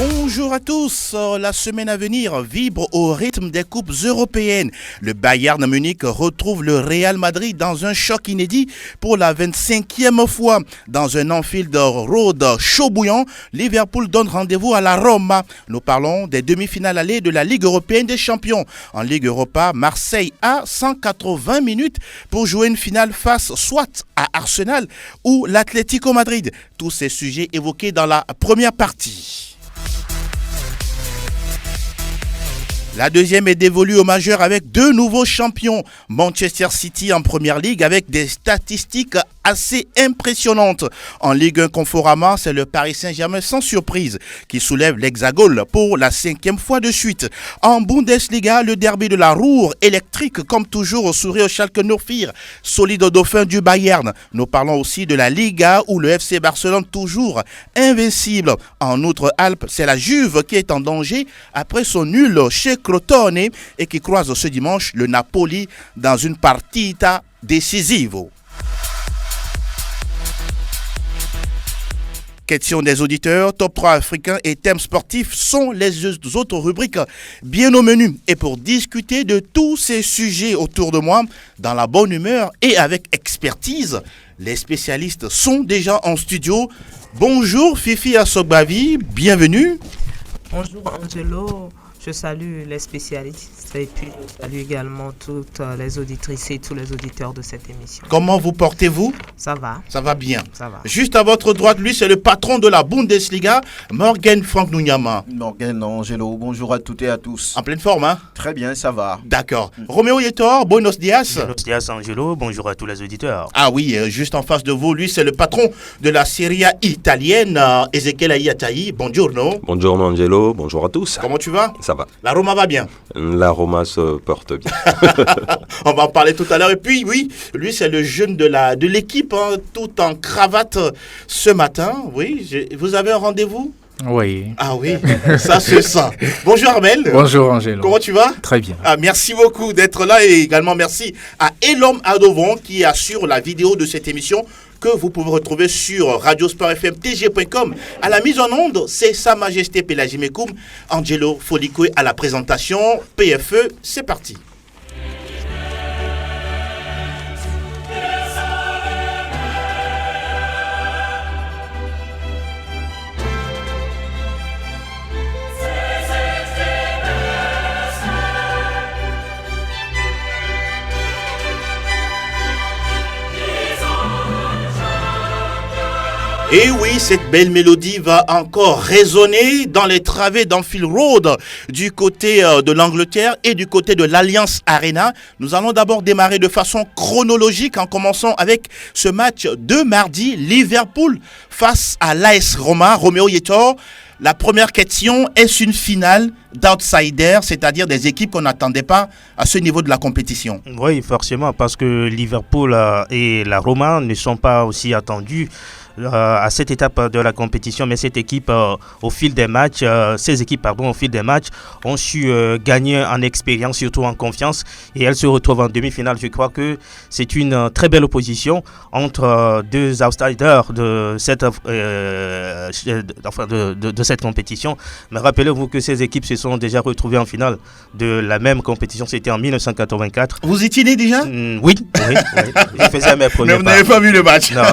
Bonjour à tous. La semaine à venir vibre au rythme des coupes européennes. Le Bayern Munich retrouve le Real Madrid dans un choc inédit pour la 25e fois. Dans un Anfield Road chaud bouillant, Liverpool donne rendez-vous à la Roma. Nous parlons des demi-finales allées de la Ligue européenne des champions. En Ligue Europa, Marseille a 180 minutes pour jouer une finale face soit à Arsenal ou l'Atlético Madrid. Tous ces sujets évoqués dans la première partie. La deuxième est dévolue aux majeurs avec deux nouveaux champions. Manchester City en première ligue avec des statistiques assez impressionnantes. En Ligue 1 Conforama, c'est le Paris Saint-Germain sans surprise qui soulève l'Hexagone pour la 5e fois de suite. En Bundesliga, le derby de la Ruhr électrique comme toujours au sourire au Schalke 04, solide dauphin du Bayern. Nous parlons aussi de la Liga où le FC Barcelone toujours invincible. En Outre-Alpes, c'est la Juve qui est en danger après son nul chez Crotone et qui croise ce dimanche le Napoli dans une partita décisive. Question des auditeurs, top 3 africains et thèmes sportifs sont les autres rubriques bien au menu. Et pour discuter de tous ces sujets autour de moi, dans la bonne humeur et avec expertise, les spécialistes sont déjà en studio. Bonjour Fifi Assogbavi, bienvenue. Bonjour Angelo. Je salue les spécialistes et puis je salue également toutes les auditrices et tous les auditeurs de cette émission. Comment vous portez-vous? Ça va. Ça va bien. Ça va. Juste à votre droite, lui, c'est le patron de la Bundesliga, Morgan Frank Nunyama. Morgan Angelo, bonjour à toutes et à tous. En pleine forme, hein? Très bien, ça va. D'accord. Roméo Yetor, buenos dias. Buenos dias Angelo, bonjour à tous les auditeurs. Ah oui, juste en face de vous, lui, c'est le patron de la Serie A italienne, Ezequiel Ayataï. Buongiorno. Bonjour Angelo, bonjour à tous. Comment tu vas? Ça va. La Roma va bien. La Roma se porte bien. On va en parler tout à l'heure. Et puis, oui, lui, c'est le jeune de l'équipe, hein, tout en cravate ce matin. Oui, vous avez un rendez-vous? Oui. Ah oui, ça se sent. Bonjour Armel. Bonjour Angelo. Comment tu vas? Très bien. Merci beaucoup d'être là et également merci à Elom Adovon qui assure la vidéo de cette émission que vous pouvez retrouver sur radiosportfmtg.com. À la mise en onde, c'est Sa Majesté Pélagie Mekoum, Angelo Folikwe à la présentation. PFE, c'est parti. Et oui, cette belle mélodie va encore résonner dans les travées d'Anfield Road du côté de l'Angleterre et du côté de l'Alliance Arena. Nous allons d'abord démarrer de façon chronologique en commençant avec ce match de mardi, Liverpool face à l'AS Roma. Roméo Yetor, la première question, est-ce une finale d'outsiders, c'est-à-dire des équipes qu'on n'attendait pas à ce niveau de la compétition? Oui, forcément, parce que Liverpool et la Roma ne sont pas aussi attendus à cette étape de la compétition, mais cette équipe au fil des matchs, ces équipes au fil des matchs ont su gagner en expérience, surtout en confiance, et elles se retrouvent en demi-finale. Je crois que c'est une très belle opposition entre deux outsiders de cette cette compétition. Mais rappelez-vous que ces équipes se sont déjà retrouvées en finale de la même compétition. C'était en 1984. Vous étiez né déjà? Oui. Je faisais mes premiers pas. Mais vous n'avez pas vu le match. Non.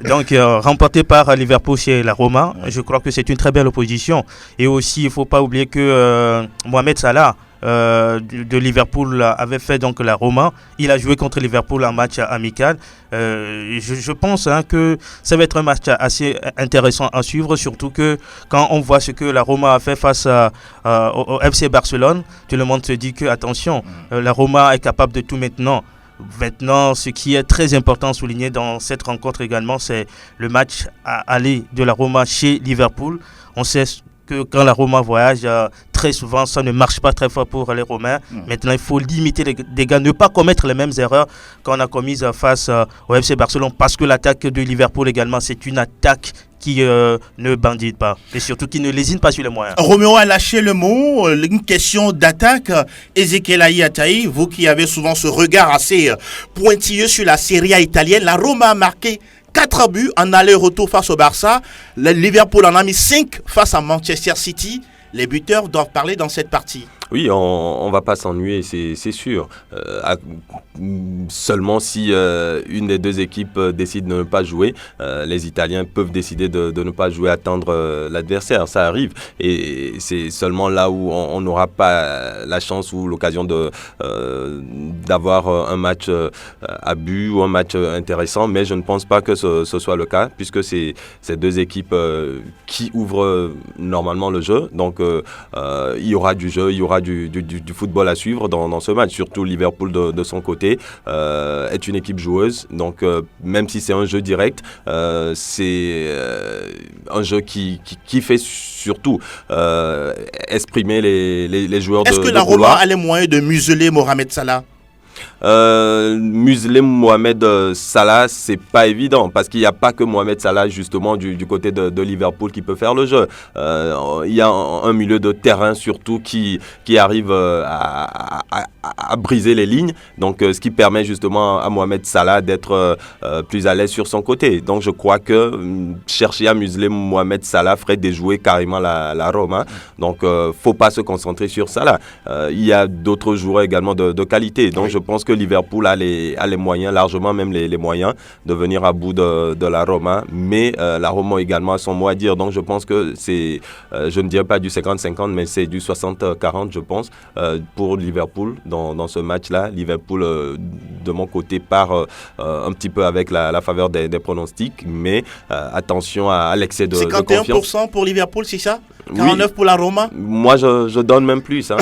Donc, remporté par Liverpool chez la Roma, je crois que c'est une très belle opposition. Et aussi, il ne faut pas oublier que Mohamed Salah de Liverpool avait fait donc la Roma. Il a joué contre Liverpool en match amical. Je pense que ça va être un match assez intéressant à suivre, surtout que quand on voit ce que la Roma a fait face au FC Barcelone, tout le monde se dit que attention, la Roma est capable de tout maintenant. Maintenant, ce qui est très important à souligner dans cette rencontre également, c'est le match à aller de la Roma chez Liverpool. On sait que quand la Roma voyage, très souvent, ça ne marche pas très fort pour les Romains. Maintenant, il faut limiter les dégâts, ne pas commettre les mêmes erreurs qu'on a commises face au FC Barcelone, parce que l'attaque de Liverpool également, c'est une attaque qui ne bandit pas et surtout qui ne lésine pas sur les moyens. Roméo a lâché le mot, une question d'attaque. Ezequiel Ayataï, vous qui avez souvent ce regard assez pointilleux sur la Serie A italienne, la Roma a marqué 4 buts en aller-retour face au Barça. Le Liverpool en a mis 5 face à Manchester City. Les buteurs doivent parler dans cette partie. Oui, on va pas s'ennuyer, c'est sûr. Seulement si une des deux équipes décide de ne pas jouer, les Italiens peuvent décider de ne pas jouer, attendre l'adversaire. Ça arrive. Et c'est seulement là où on n'aura pas la chance ou l'occasion d'avoir un match à but ou un match intéressant. Mais je ne pense pas que ce soit le cas, puisque c'est deux équipes qui ouvrent normalement le jeu. Donc, il y aura du jeu, il y aura du football à suivre dans ce match. Surtout Liverpool de son côté est une équipe joueuse. Donc même si c'est un jeu direct, c'est un jeu qui fait surtout exprimer les joueurs de couloir. Est-ce que la Roma a les moyens de museler Mohamed Salah? Museler Mohamed Salah, c'est pas évident parce qu'il n'y a pas que Mohamed Salah justement du côté de Liverpool qui peut faire le jeu. Il y a un milieu de terrain surtout qui arrive à briser les lignes, donc ce qui permet justement à Mohamed Salah d'être plus à l'aise sur son côté. Donc je crois que chercher à museler Mohamed Salah ferait déjouer carrément la Roma. Donc faut pas se concentrer sur Salah. Il y a d'autres joueurs également de qualité. Donc je pense que Liverpool a les moyens, largement même les moyens de venir à bout de la Roma, mais la Roma également a son mot à dire. Donc je pense que c'est, je ne dirais pas du 50-50, mais c'est du 60-40 je pense, pour Liverpool dans ce match-là. Liverpool de mon côté part un petit peu avec la faveur des pronostics, mais attention à l'excès de confiance. 51% pour Liverpool, c'est ça? 49% oui. Pour la Roma? Moi je donne même plus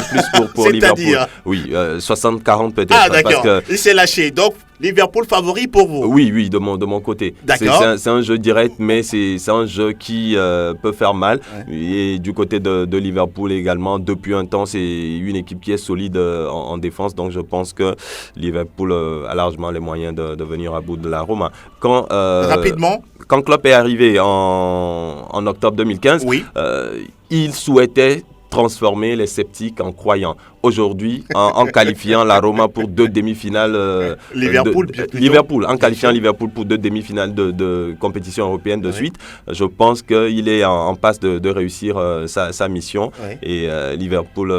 pour Liverpool. Oui, 60-40 peut-être. Ah d'accord, il s'est lâché. Donc Liverpool favori pour vous? Oui, de mon côté. D'accord. C'est un jeu direct, mais c'est un jeu qui peut faire mal. Ouais. Et du côté de Liverpool également, depuis un temps, c'est une équipe qui est solide en défense. Donc je pense que Liverpool a largement les moyens de venir à bout de la Roma. Rapidement. Quand Klopp est arrivé en octobre 2015, oui. Il souhaitait transformer les sceptiques en croyants. Aujourd'hui, en qualifiant la Roma pour 2 demi-finales... Liverpool, en qualifiant Liverpool pour 2 demi-finales de compétition européenne de suite, je pense qu'il est en passe de réussir sa mission. Et Liverpool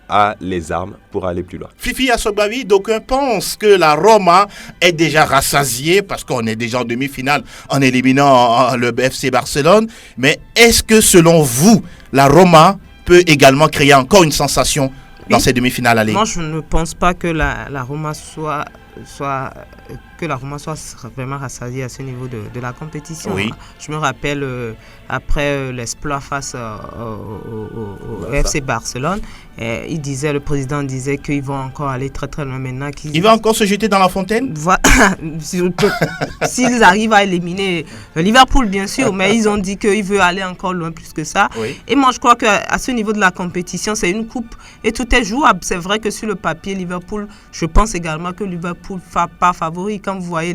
a les armes pour aller plus loin. Fifi Asogbavi, d'aucuns pensent que la Roma est déjà rassasiée parce qu'on est déjà en demi-finale en éliminant le FC Barcelone. Mais est-ce que selon vous, la Roma peut également créer encore une sensation dans ces demi-finales allées? Moi, je ne pense pas que la Roma soit vraiment rassasiée à ce niveau de la compétition. Oui. Je me rappelle après l'exploit face au FC Barcelone, le président disait qu'ils vont encore aller très très loin maintenant. Il va encore se jeter dans la fontaine? S'ils arrivent à éliminer Liverpool, bien sûr, mais ils ont dit qu'ils veulent aller encore loin plus que ça. Oui. Et moi, je crois qu'à ce niveau de la compétition, c'est une coupe et tout est jouable. C'est vrai que sur le papier, Liverpool, je pense également que Liverpool pas favori. Quand vous voyez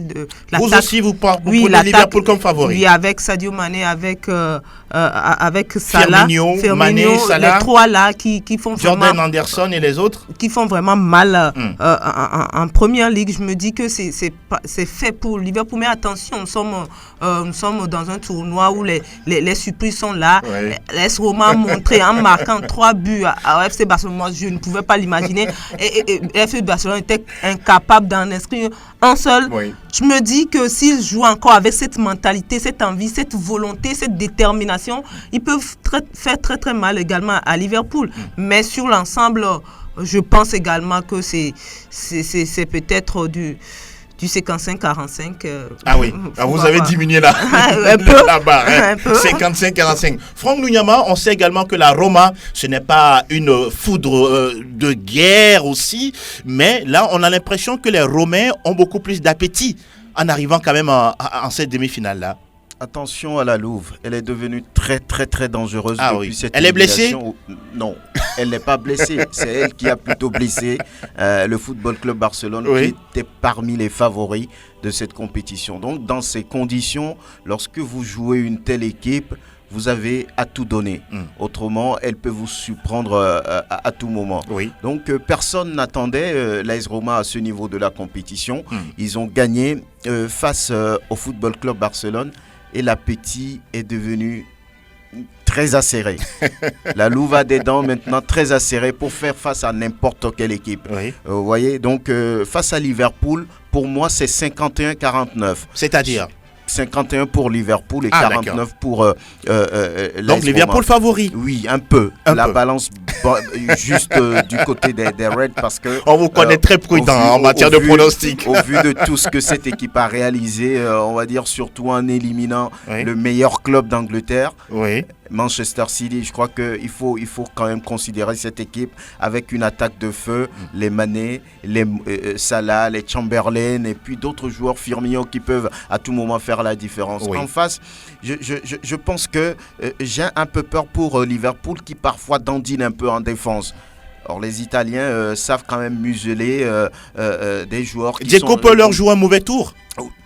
l'attaque, vous aussi, vous prenez Liverpool comme favori? Oui, avec Sadio Mané, avec Salah, Firmino, Mané, Salah, les trois là qui font Jordan Anderson et les autres qui font vraiment mal en première ligue. Je me dis que c'est fait pour Liverpool, mais attention, nous sommes dans un tournoi où les surprises sont là. Oui. Les Roma montré en marquant 3 buts à FC Barcelone. Moi, je ne pouvais pas l'imaginer. Et FC Barcelone était incapable d'en inscrire un seul. Oui. Je me dis que s'ils jouent encore avec cette mentalité, cette envie, cette volonté, cette détermination, ils peuvent faire très très mal également à Liverpool. Mais sur l'ensemble, je pense également que c'est peut-être du 55-45. Ah oui, vous avez diminué la barre. Hein. 55-45. Franck Lunyama, on sait également que la Roma, ce n'est pas une foudre de guerre aussi, mais là, on a l'impression que les Romains ont beaucoup plus d'appétit en arrivant quand même en cette demi-finale-là. Attention à la Louve, elle est devenue très très très dangereuse depuis cette Elle est blessée? Non. elle n'est pas blessée. C'est elle qui a plutôt blessé le Football Club Barcelone, qui était parmi les favoris de cette compétition. Donc, dans ces conditions, lorsque vous jouez une telle équipe, vous avez à tout donner. Autrement, elle peut vous surprendre à tout moment. Donc, personne n'attendait l'AS Roma à ce niveau de la compétition. Ils ont gagné face au Football Club Barcelone et l'appétit est devenu très acéré. La louve a des dents maintenant très acérées pour faire face à n'importe quelle équipe. Vous voyez, donc face à Liverpool, pour moi, c'est 51-49. C'est-à-dire 51 pour Liverpool et 49 pour donc Liverpool favori. Oui, un peu. La balance juste du côté des Reds parce que on vous connaît très prudent en matière de pronostic. Au vu de tout ce que cette équipe a réalisé, on va dire surtout en éliminant le meilleur club d'Angleterre. Manchester City, je crois qu'il faut quand même considérer cette équipe avec une attaque de feu, les Mané, les Salah, les Chamberlain et puis d'autres joueurs Firmino qui peuvent à tout moment faire la différence. En face, je pense que j'ai un peu peur pour Liverpool qui parfois dandine un peu en défense. Or, les Italiens savent quand même museler des joueurs qui Dzeko peut leur jouer un mauvais tour.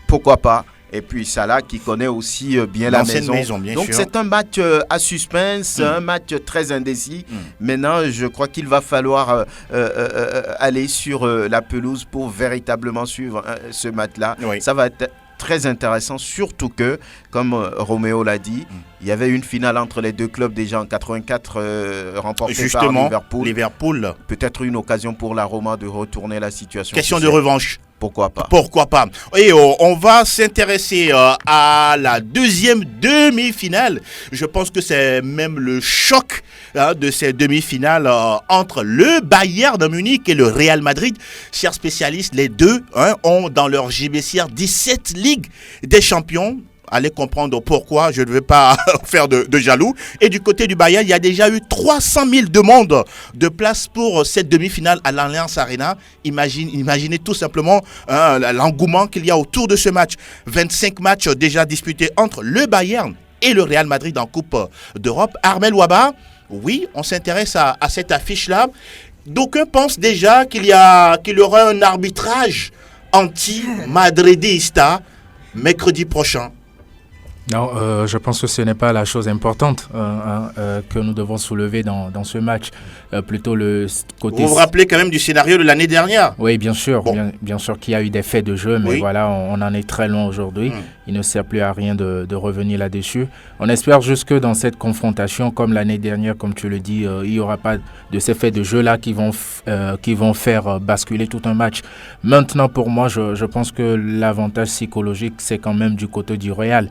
Pourquoi pas. Et puis Salah qui connaît aussi bien la maison. Donc c'est un match à suspense, un match très indécis. Maintenant, je crois qu'il va falloir aller sur la pelouse pour véritablement suivre ce match-là. Ça va être très intéressant, surtout que, comme Roméo l'a dit, il y avait une finale entre les deux clubs déjà en 84 remportée par Liverpool. Peut-être une occasion pour la Roma de retourner la situation. Question de revanche. Pourquoi pas? Pourquoi pas? Et on va s'intéresser à la deuxième demi-finale. Je pense que c'est même le choc de ces demi-finales entre le Bayern de Munich et le Real Madrid. Chers spécialistes, les deux ont dans leur JBCR 17 Ligues des Champions. Allez comprendre pourquoi, je ne vais pas faire de jaloux. Et du côté du Bayern, il y a déjà eu 300 000 demandes de place pour cette demi-finale à l'Allianz Arena. Imaginez tout simplement l'engouement qu'il y a autour de ce match. 25 matchs déjà disputés entre le Bayern et le Real Madrid en Coupe d'Europe. Armel Ouaba, oui, on s'intéresse à cette affiche-là. D'aucuns pensent déjà qu'il y aura un arbitrage anti-madridista mercredi prochain. Non, je pense que ce n'est pas la chose importante que nous devons soulever dans ce match. Plutôt le côté... Vous vous rappelez quand même du scénario de l'année dernière? Oui, bien sûr. Bon. Bien sûr qu'il y a eu des faits de jeu, mais voilà, on en est très loin aujourd'hui. Il ne sert plus à rien de revenir là-dessus. On espère juste que dans cette confrontation, comme l'année dernière, comme tu le dis, il n'y aura pas de ces faits de jeu-là qui vont faire basculer tout un match. Maintenant, pour moi, je pense que l'avantage psychologique, c'est quand même du côté du Real,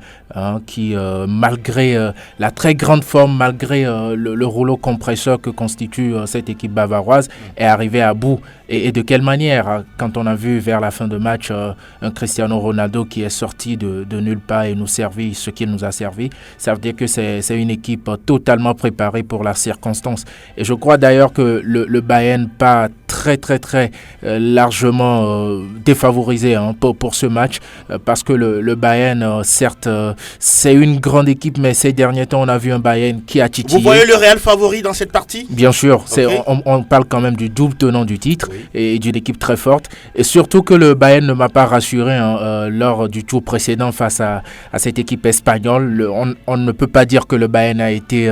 qui, malgré la très grande forme, malgré le rouleau compresseur que constitue cette équipe bavaroise, est arrivé à bout. Et de quelle manière, quand on a vu vers la fin de match un Cristiano Ronaldo qui est sorti de nulle part et nous servit ce qu'il nous a servi, ça veut dire que c'est une équipe totalement préparée pour la circonstance. Et je crois d'ailleurs que le Bayern pas très largement défavorisé pour ce match, parce que le Bayern, certes, c'est une grande équipe, mais ces derniers temps, on a vu un Bayern qui a titillé. Vous voyez le Real favori dans cette partie? Bien sûr, on parle quand même du double tenant du titre et d'une équipe très forte. Et surtout que le Bayern ne m'a pas rassuré lors du tour précédent face à cette équipe espagnole. On ne peut pas dire que le Bayern a été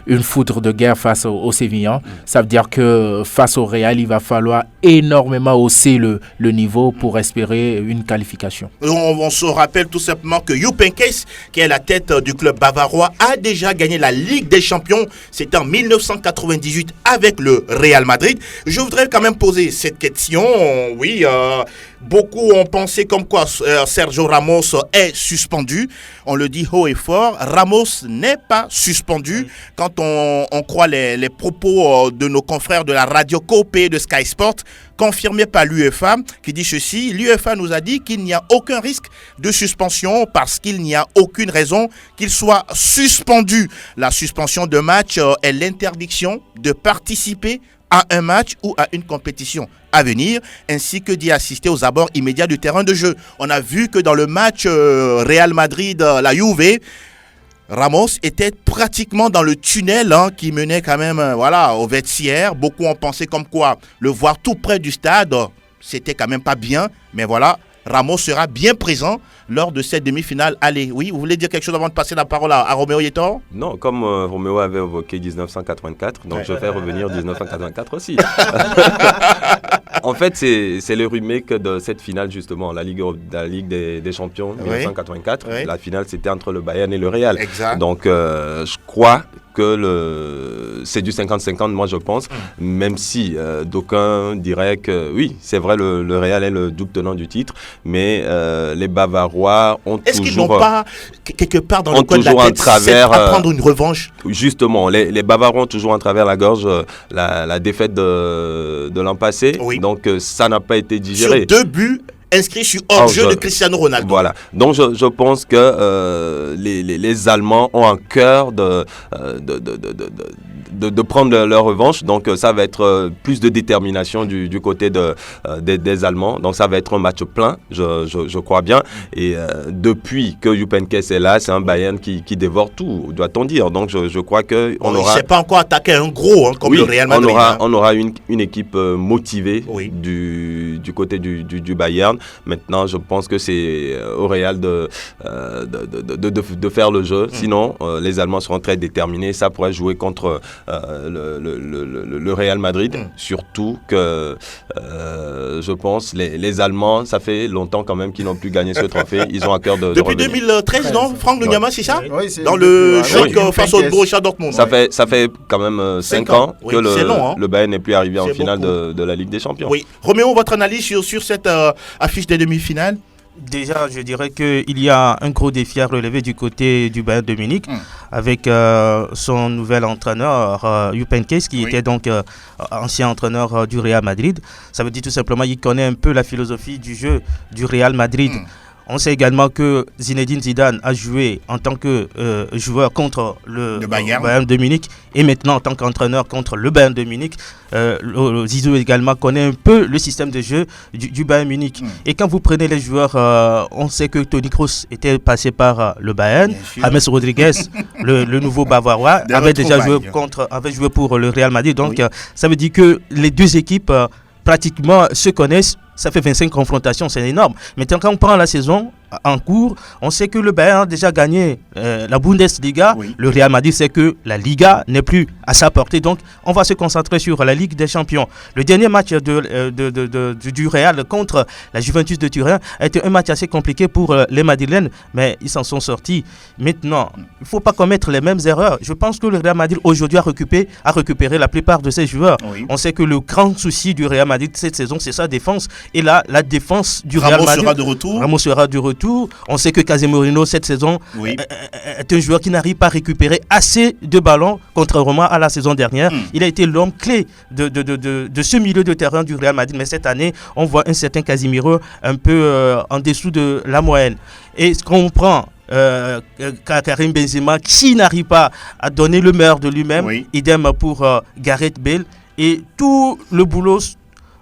une foudre de guerre face au Sévillan. Ça veut dire que face au Real, il va falloir énormément hausser le niveau pour espérer une qualification. On se rappelle tout simplement que Jupp Heynckes, qui est la tête du club bavarois, a déjà gagné la Ligue des Champions. C'était en 1998 avec le Real Madrid. Je voudrais quand même poser cette question. Oui, beaucoup ont pensé comme quoi Sergio Ramos est suspendu. On le dit haut et fort, Ramos n'est pas suspendu. Quand on croit les propos de nos confrères de la radio Cope de Sky Sport, confirmé par l'UEFA, qui dit ceci: l'UEFA nous a dit qu'il n'y a aucun risque de suspension parce qu'il n'y a aucune raison qu'il soit suspendu. La suspension de match est l'interdiction de participer à un match ou à une compétition à venir, ainsi que d'y assister aux abords immédiats du terrain de jeu. On a vu que dans le match Real Madrid, la Juve, Ramos était pratiquement dans le tunnel qui menait quand même au vestiaire. Beaucoup ont pensé comme quoi le voir tout près du stade, c'était quand même pas bien. Mais voilà, Ramos sera bien présent lors de cette demi-finale. Allez, oui, vous voulez dire quelque chose avant de passer la parole à Roméo Yetor? Non, comme Roméo avait évoqué 1984, donc je vais faire revenir 1984 aussi. En fait, c'est le remake de cette finale, justement, la Ligue des Champions 1984. Oui. La finale, c'était entre le Bayern et le Real. Exact. Donc, je crois que c'est du 50-50, moi je pense, même si d'aucuns diraient que oui, c'est vrai, le Real est le double tenant du titre, mais les Bavarois ont Est-ce toujours... Est-ce qu'ils n'ont pas, quelque part dans le coin de la tête, à prendre une revanche? Justement, les Bavarois ont toujours en travers la gorge la défaite de l'an passé, donc ça n'a pas été digéré. Sur 2 buts inscrit sur hors-jeu de Cristiano Ronaldo. Voilà. Donc, je pense que les Allemands ont un cœur de prendre leur revanche. Donc, ça va être plus de détermination du côté des Allemands. Donc, ça va être un match plein, je crois bien. Et depuis que Jupp Heynckes est là, c'est un Bayern qui dévore tout, doit-on dire. Donc, je crois qu'on aura... Il ne s'est pas encore attaqué un gros comme le Real Madrid. On aura une équipe motivée du côté du Bayern. Maintenant, je pense que c'est au Real de faire le jeu. Sinon, les Allemands seront très déterminés. Ça pourrait jouer contre le Real Madrid. Surtout que, je pense, les Allemands, ça fait longtemps quand même qu'ils n'ont plus gagné ce trophée. Ils ont à cœur de Depuis 2013, non, Franck Lugama, c'est ça? Dans le choc face au Borussia Dortmund. Ça fait quand même 5 ans que le Bayern n'est plus arrivé en finale de la Ligue des Champions. Oui. Roméo, votre analyse sur cette affiche des demi-finales? Déjà, je dirais qu'il y a un gros défi à relever du côté du Bayern de Munich avec son nouvel entraîneur, Jupp Heynckes, qui était donc ancien entraîneur du Real Madrid. Ça veut dire tout simplement qu'il connaît un peu la philosophie du jeu du Real Madrid. On sait également que Zinedine Zidane a joué en tant que joueur contre le Bayern de Munich et maintenant en tant qu'entraîneur contre le Bayern de Munich. Zizou également connaît un peu le système de jeu du Bayern Munich. Et quand vous prenez les joueurs, on sait que Toni Kroos était passé par le Bayern. James Rodriguez, le nouveau Bavarois, avait déjà joué pour le Real Madrid. Donc ça veut dire que les deux équipes pratiquement se connaissent. Ça fait 25 confrontations, c'est énorme. Maintenant, quand on prend la saison en cours, on sait que le Bayern a déjà gagné la Bundesliga. Le Real Madrid sait que la Liga n'est plus à sa portée. Donc, on va se concentrer sur la Ligue des Champions. Le dernier match du Real contre la Juventus de Turin a été un match assez compliqué pour les Madrilènes, mais ils s'en sont sortis. Maintenant, il ne faut pas commettre les mêmes erreurs. Je pense que le Real Madrid aujourd'hui a récupéré la plupart de ses joueurs. On sait que le grand souci du Real Madrid cette saison, c'est sa défense. Et là, la défense du Real Madrid... Ramos sera de retour. On sait que Casemiro cette saison est un joueur qui n'arrive pas à récupérer assez de ballons, contrairement à la saison dernière. Il a été l'homme clé de ce milieu de terrain du Real Madrid. Mais cette année, on voit un certain Casemiro un peu en dessous de la moyenne. Et ce qu'on prend... Karim Benzema qui n'arrive pas à donner le meilleur de lui-même, idem pour Gareth Bale, et tout le boulot,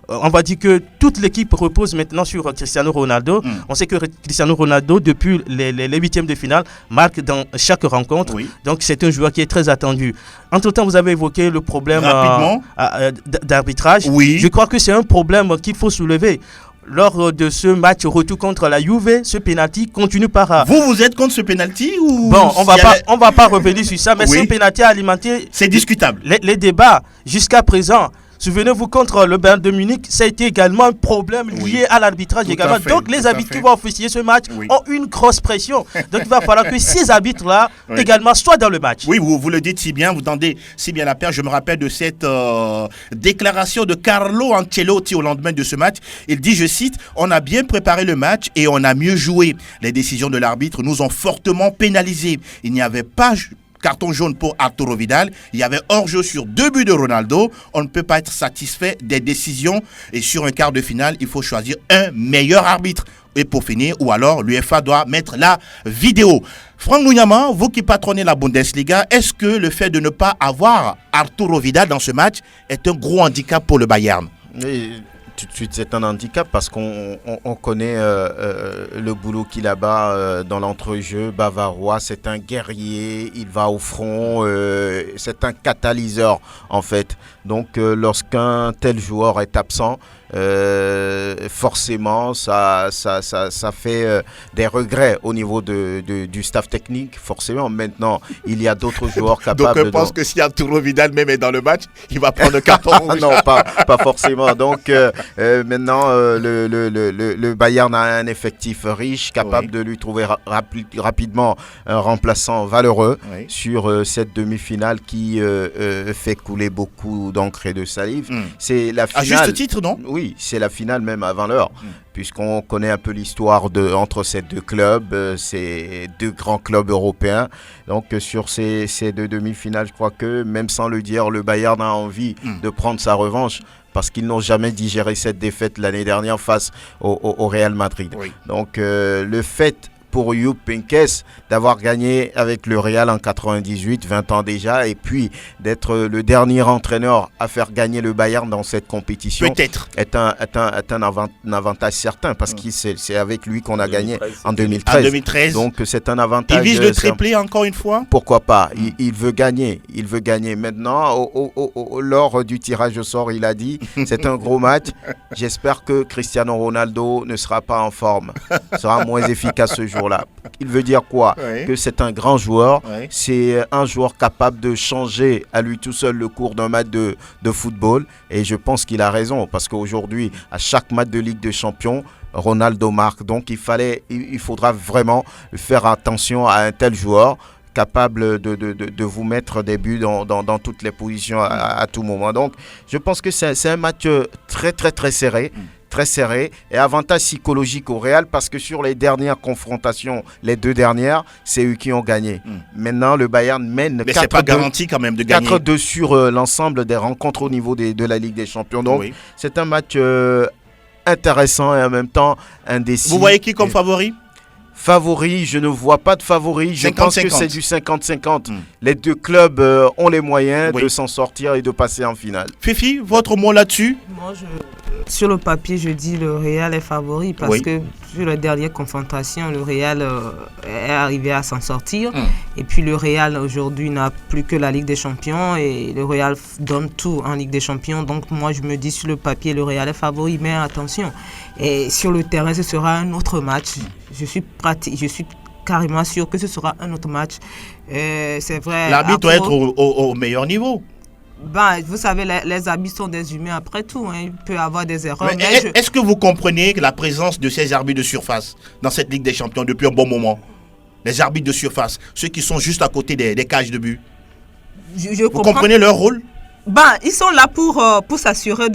on va dire que toute l'équipe repose maintenant sur Cristiano Ronaldo. On sait que Cristiano Ronaldo, depuis les huitièmes de finale, marque dans chaque rencontre. Donc c'est un joueur qui est très attendu. Entre-temps, vous avez évoqué le problème d'arbitrage. Je crois que c'est un problème qu'il faut soulever. Lors de ce match retour contre la Juve, ce penalty continue par... Vous êtes contre ce penalty ou... Bon, on va pas revenir sur ça, mais ce penalty a alimenté... C'est discutable. Les débats jusqu'à présent. Souvenez-vous, contre le Bayern de Munich, ça a été également un problème lié à l'arbitrage également. Donc, les arbitres qui vont officier ce match ont une grosse pression. Donc, il va falloir que ces arbitres-là également soient dans le match. Oui, vous le dites si bien, vous tendez si bien la perche. Je me rappelle de cette déclaration de Carlo Ancelotti au lendemain de ce match. Il dit, je cite, « On a bien préparé le match et on a mieux joué. Les décisions de l'arbitre nous ont fortement pénalisés. Il n'y avait pas... carton jaune pour Arturo Vidal. Il y avait hors-jeu sur 2 buts de Ronaldo. On ne peut pas être satisfait des décisions. Et sur un quart de finale, il faut choisir un meilleur arbitre. Et pour finir, ou alors l'UEFA doit mettre la vidéo. Franck Lugama, vous qui patronnez la Bundesliga, est-ce que le fait de ne pas avoir Arturo Vidal dans ce match est un gros handicap pour le Bayern? tout de suite, c'est un handicap parce qu'on connaît le boulot qu'il a bas dans l'entrejeu bavarois. C'est un guerrier, il va au front, c'est un catalyseur en fait. Donc lorsqu'un tel joueur est absent, forcément ça fait des regrets au niveau du staff technique. Forcément, maintenant il y a d'autres joueurs capables. Donc je pense que si Arturo Vidal même est dans le match, il va prendre le carton rouge. Non, pas forcément. Donc maintenant le Bayern a un effectif riche, capable de lui trouver rapidement un remplaçant valeureux sur cette demi-finale qui fait couler beaucoup d'encre et de salive. C'est la finale. À juste titre, non? Oui, c'est la finale même avant l'heure, puisqu'on connaît un peu l'histoire entre ces deux clubs, ces deux grands clubs européens. Donc sur ces deux demi-finales, je crois que, même sans le dire, le Bayern a envie de prendre sa revanche, parce qu'ils n'ont jamais digéré cette défaite l'année dernière face au Real Madrid. Donc le fait pour Jupp Heynckes d'avoir gagné avec le Real en 98, 20 ans déjà, et puis d'être le dernier entraîneur à faire gagner le Bayern dans cette compétition, peut-être, est un avantage certain, parce que c'est avec lui qu'on a gagné en 2013. Donc c'est un avantage. Il vise le triplé encore une fois. Pourquoi pas? Il veut gagner. Maintenant, lors du tirage au sort, il a dit c'est un gros match. J'espère que Cristiano Ronaldo ne sera pas en forme, sera moins efficace ce jour. Il veut dire quoi? Que c'est un grand joueur, c'est un joueur capable de changer à lui tout seul le cours d'un match de football, et je pense qu'il a raison, parce qu'aujourd'hui, à chaque match de Ligue des Champions, Ronaldo marque. Donc il faudra vraiment faire attention à un tel joueur, capable de vous mettre des buts dans toutes les positions à tout moment. Donc je pense que c'est un match très très très serré. Très serré, et avantage psychologique au Real, parce que sur les dernières confrontations, les deux dernières, c'est eux qui ont gagné. Maintenant, le Bayern mène 4-2. Mais c'est pas garanti quand même de gagner. 4-2 sur l'ensemble des rencontres au niveau de la Ligue des Champions. Donc, c'est un match intéressant et en même temps indécis. Vous voyez qui comme favori? Favori, je ne vois pas de favori. Je pense que c'est du 50-50. Les deux clubs ont les moyens de s'en sortir et de passer en finale. Fifi, votre mot là-dessus? Moi, sur le papier, je dis le Real est favori, parce que sur la dernière confrontation, le Real est arrivé à s'en sortir. Et puis le Real aujourd'hui n'a plus que la Ligue des Champions, et le Real donne tout en Ligue des Champions. Donc moi, je me dis sur le papier, le Real est favori, mais attention. Et sur le terrain, ce sera un autre match. Je suis carrément sûr que ce sera un autre match. C'est vrai. L'arbitre doit être au meilleur niveau. Vous savez, les arbitres sont des humains après tout. Il peut y avoir des erreurs. Est-ce que vous comprenez la présence de ces arbitres de surface dans cette Ligue des Champions depuis un bon moment? Les arbitres de surface, ceux qui sont juste à côté des cages de but. Vous comprenez leur rôle? Ils sont là pour s'assurer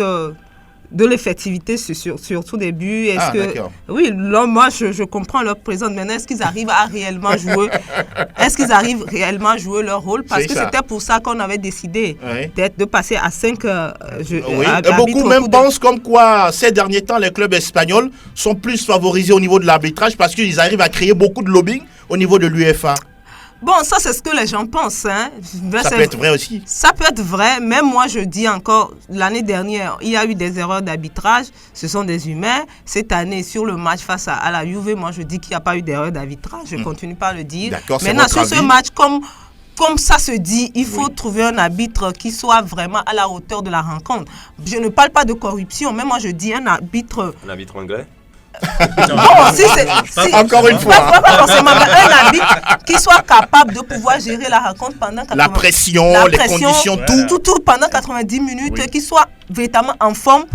de l'effectivité surtout des buts. D'accord. Oui, là, moi je comprends leur présence. Maintenant, est-ce qu'ils arrivent à réellement jouer? Est-ce qu'ils arrivent réellement à jouer leur rôle? Parce que c'était pour ça qu'on avait décidé de passer à 5 beaucoup même pensent comme quoi ces derniers temps les clubs espagnols sont plus favorisés au niveau de l'arbitrage, parce qu'ils arrivent à créer beaucoup de lobbying au niveau de l'UEFA. Bon, ça c'est ce que les gens pensent. Ça peut être vrai aussi. Ça peut être vrai, mais moi je dis encore, l'année dernière, il y a eu des erreurs d'arbitrage, ce sont des humains. Cette année, sur le match face à la Juve, moi je dis qu'il n'y a pas eu d'erreur d'arbitrage, je continue pas à le dire. D'accord, maintenant, sur ce match, comme ça se dit, il faut trouver un arbitre qui soit vraiment à la hauteur de la rencontre. Je ne parle pas de corruption, mais moi je dis un arbitre... Un arbitre anglais? Encore une fois. Pas forcément, mais un arbitre qui soit capable de pouvoir gérer la rencontre pendant 80 la pression, les conditions, tout pendant 90 minutes, qui soit véritablement en forme,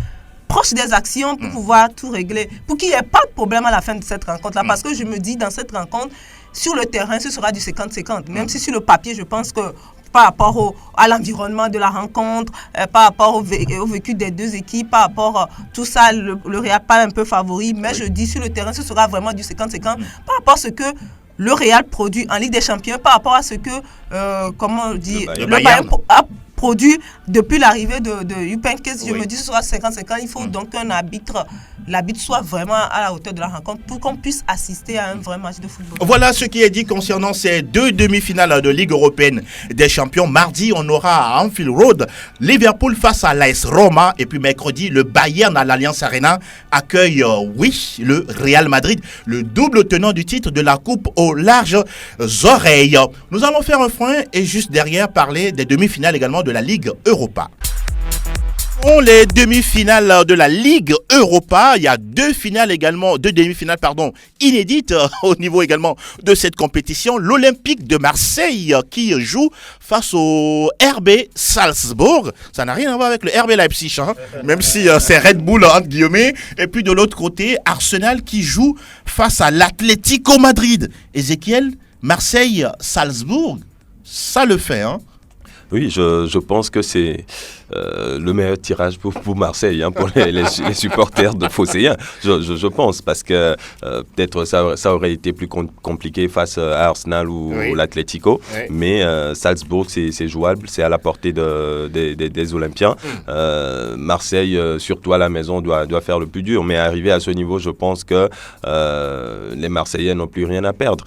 proche des actions pour pouvoir tout régler, pour qu'il n'y ait pas de problème à la fin de cette rencontre-là. Parce que je me dis, dans cette rencontre, sur le terrain, ce sera du 50-50. Même si sur le papier, je pense que par rapport à l'environnement de la rencontre, par rapport au vécu des deux équipes, par rapport à tout ça, le Real pas un peu favori, mais je dis sur le terrain, ce sera vraiment du 50-50 par rapport à ce que le Real produit en Ligue des Champions, par rapport à ce que, comment on dit, le Bayern a produit depuis l'arrivée de Yupenkes. Je me dis ce sera 50-50. Il faut donc qu'un arbitre, l'arbitre soit vraiment à la hauteur de la rencontre pour qu'on puisse assister à un vrai match de football. Voilà ce qui est dit concernant ces 2 demi-finales de Ligue européenne des champions. Mardi, on aura à Anfield Road Liverpool face à l'AS Roma. Et puis mercredi, le Bayern à l'Allianz Arena accueille, le Real Madrid, le double tenant du titre de la Coupe aux larges oreilles. Nous allons faire un frein et juste derrière parler des demi-finales également de la Ligue Europa. Les demi-finales de la Ligue Europa, il y a 2 demi-finales inédites au niveau également de cette compétition. L'Olympique de Marseille qui joue face au RB Salzbourg. Ça n'a rien à voir avec le RB Leipzig, même si c'est Red Bull entre guillemets. Et puis de l'autre côté, Arsenal qui joue face à l'Atlético Madrid. Ézéchiel, Marseille, Salzbourg, ça le fait, Oui, je pense que c'est le meilleur tirage pour Marseille, pour les supporters de Phocéens. Je pense, parce que peut-être ça aurait été plus compliqué face à Arsenal ou l'Atlético, mais Salzbourg, c'est jouable, c'est à la portée des Olympiens. Marseille, surtout à la maison, doit faire le plus dur, mais arrivé à ce niveau, je pense que les Marseillais n'ont plus rien à perdre.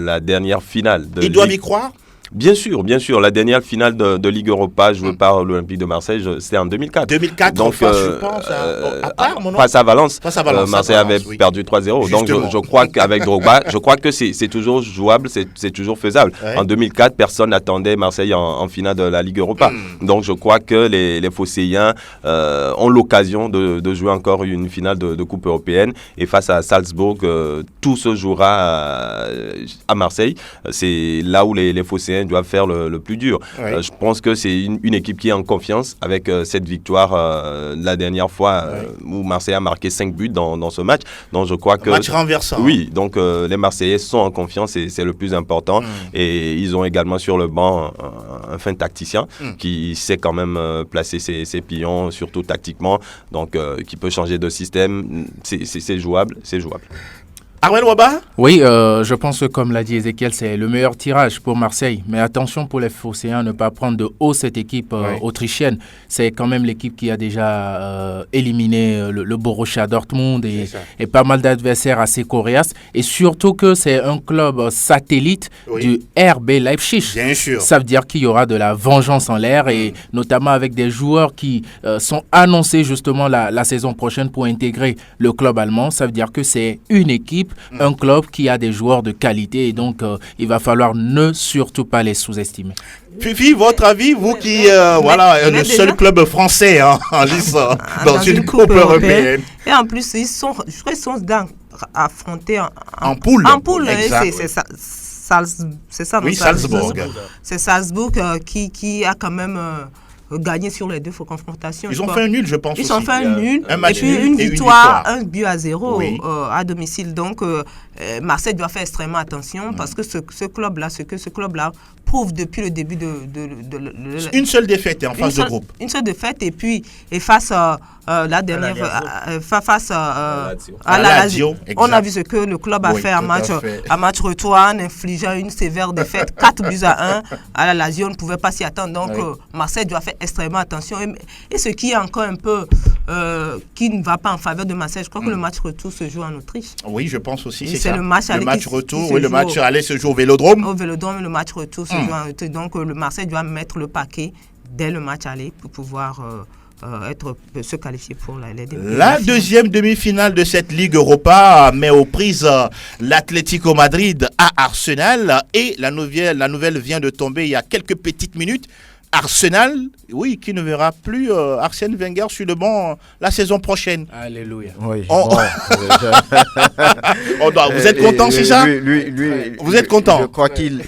La dernière finale de Ils doivent y croire. Bien sûr. La dernière finale de Ligue Europa jouée par l'Olympique de Marseille, c'était en 2004. 2004, donc, je pense, à Parme, non ? Face à Valence. Marseille avait perdu 3-0. Donc, je crois qu'avec Drogba, c'est toujours jouable, c'est toujours faisable. Ouais. En 2004, personne n'attendait Marseille en finale de la Ligue Europa. Donc, je crois que les Phocéens ont l'occasion de jouer encore une finale de Coupe européenne. Et face à Salzbourg, tout se jouera à Marseille. C'est là où les Phocéens doivent faire le plus dur. Je pense que c'est une équipe qui est en confiance avec cette victoire la dernière fois où Marseille a marqué 5 buts dans ce match. Donc je crois que match renversant. Oui, donc les Marseillais sont en confiance et c'est le plus important. Et ils ont également sur le banc un fin tacticien qui sait quand même placer ses pions, surtout tactiquement. Donc qui peut changer de système. C'est jouable. Armel Waba ? Oui, je pense que comme l'a dit Ézéchiel, c'est le meilleur tirage pour Marseille. Mais attention pour les Phocéens, ne pas prendre de haut cette équipe autrichienne. C'est quand même l'équipe qui a déjà éliminé le Borussia Dortmund et pas mal d'adversaires assez coriaces. Et surtout que c'est un club satellite du RB Leipzig. Bien sûr. Ça veut dire qu'il y aura de la vengeance en l'air et notamment avec des joueurs qui sont annoncés justement la saison prochaine pour intégrer le club allemand. Ça veut dire que c'est une équipe, un club qui a des joueurs de qualité et donc il va falloir ne surtout pas les sous-estimer. Fifi, votre avis, vous qui le seul club français en lice dans une coupe européenne. Et en plus, je crois qu'ils sont affrontés en poule. En poule, c'est ça. Oui, Salzbourg. C'est Salzbourg qui a quand même gagné sur les 2 confrontations. Ils ont fait un nul, je pense. Ils ont fait un nul, et puis une victoire, 1-0 à domicile. Donc, Marseille doit faire extrêmement attention parce que ce club-là prouve depuis le début de une seule défaite en phase de groupe. Une seule défaite et face la dernière face à la Lazio. On a vu ce que le club a fait à match retour en infligeant une sévère défaite 4-1 à la Lazio. On ne pouvait pas s'y attendre. Donc Marseille doit faire extrêmement attention. Et ce qui est encore un peu qui ne va pas en faveur de Marseille, je crois que le match retour se joue en Autriche. Oui, je pense aussi. C'est le match aller. Le match retour, le match aller se joue au Vélodrome. Au Vélodrome, le match retour se joue en Autriche. Donc le Marseille doit mettre le paquet dès le match aller pour pouvoir se qualifier pour les demi-finales. La deuxième demi-finale de cette Ligue Europa met aux prises l'Atlético Madrid à Arsenal et la nouvelle vient de tomber il y a quelques petites minutes. Arsenal, oui, qui ne verra plus Arsène Wenger sur le banc la saison prochaine. Alléluia. Oui. Vous êtes content, c'est ça ? Vous êtes content ? Je crois qu'il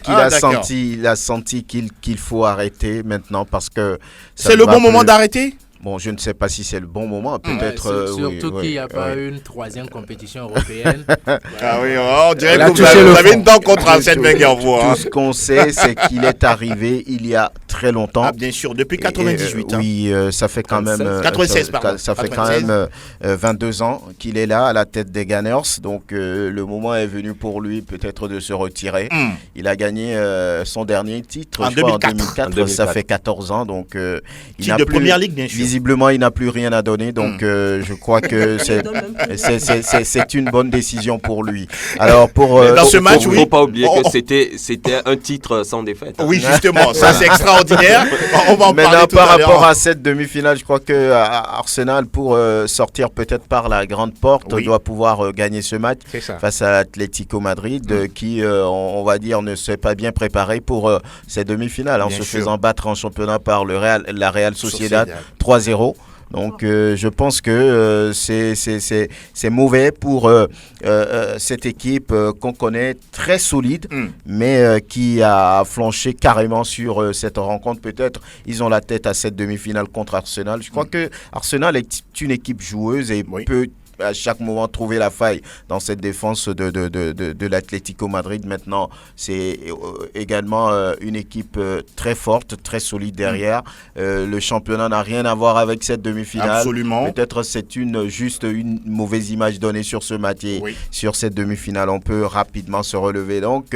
a senti qu'il faut arrêter maintenant parce que... C'est le bon moment d'arrêter ? Bon, je ne sais pas si c'est le bon moment, peut-être... surtout qu'il n'y a pas une 3e compétition européenne. Ah oui, on dirait que vous avez une dent contre Arsène Wenger. Tout ce qu'on sait, c'est qu'il est arrivé il y a très longtemps. Ah, bien sûr, depuis 98. Oui, ça fait quand même 96, pardon. Ça fait 96. Quand même 22 ans qu'il est là à la tête des Gunners. Donc le moment est venu pour lui peut-être de se retirer. Il a gagné son dernier titre en 2004. Ça fait 14 ans. Donc il n'a plus, première ligue, bien sûr. Visiblement, il n'a plus rien à donner. Donc je crois que c'est une bonne décision pour lui. Alors dans ce match, il ne faut pas oublier que c'était un titre sans défaite. Oui, justement, ça c'est extraordinaire. On va en parler tout par à l'heure. rapport à cette demi-finale, je crois que Arsenal, pour sortir peut-être par la grande porte, doit pouvoir gagner ce match face à l'Atlético Madrid, qui, on va dire, ne s'est pas bien préparé pour cette demi-finale, en se faisant battre en championnat par la Real Sociedad 3-0. Donc je pense que c'est mauvais pour cette équipe qu'on connaît très solide, mais qui a flanché carrément sur cette rencontre. Peut-être ils ont la tête à cette demi-finale contre Arsenal. Je crois que Arsenal est une équipe joueuse et peut à chaque moment trouver la faille dans cette défense de l'Atlético Madrid. Maintenant, c'est également une équipe très forte, très solide derrière. Le championnat n'a rien à voir avec cette demi-finale. Absolument. Peut-être c'est juste une mauvaise image donnée sur ce match et sur cette demi-finale. On peut rapidement se relever. Donc,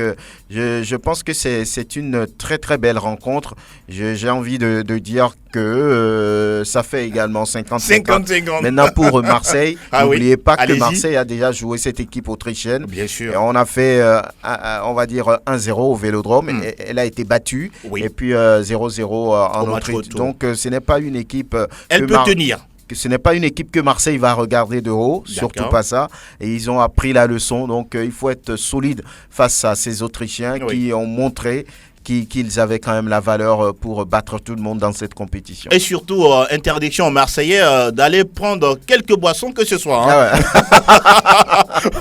je pense que c'est une très très belle rencontre. J'ai envie de dire que ça fait également 50-50. Maintenant pour Marseille, n'oubliez pas que Marseille a déjà joué cette équipe autrichienne. Bien sûr. Et on a fait, on va dire 1-0 au Vélodrome. Elle a été battue. Et puis 0-0 en Autriche. Donc ce n'est pas une équipe... Elle peut tenir. Ce n'est pas une équipe que Marseille va regarder de haut, surtout pas ça. Et ils ont appris la leçon. Donc il faut être solide face à ces Autrichiens qui ont montré qu'ils avaient quand même la valeur pour battre tout le monde dans cette compétition. Et surtout, interdiction aux Marseillais d'aller prendre quelques boissons que ce soit. Hein.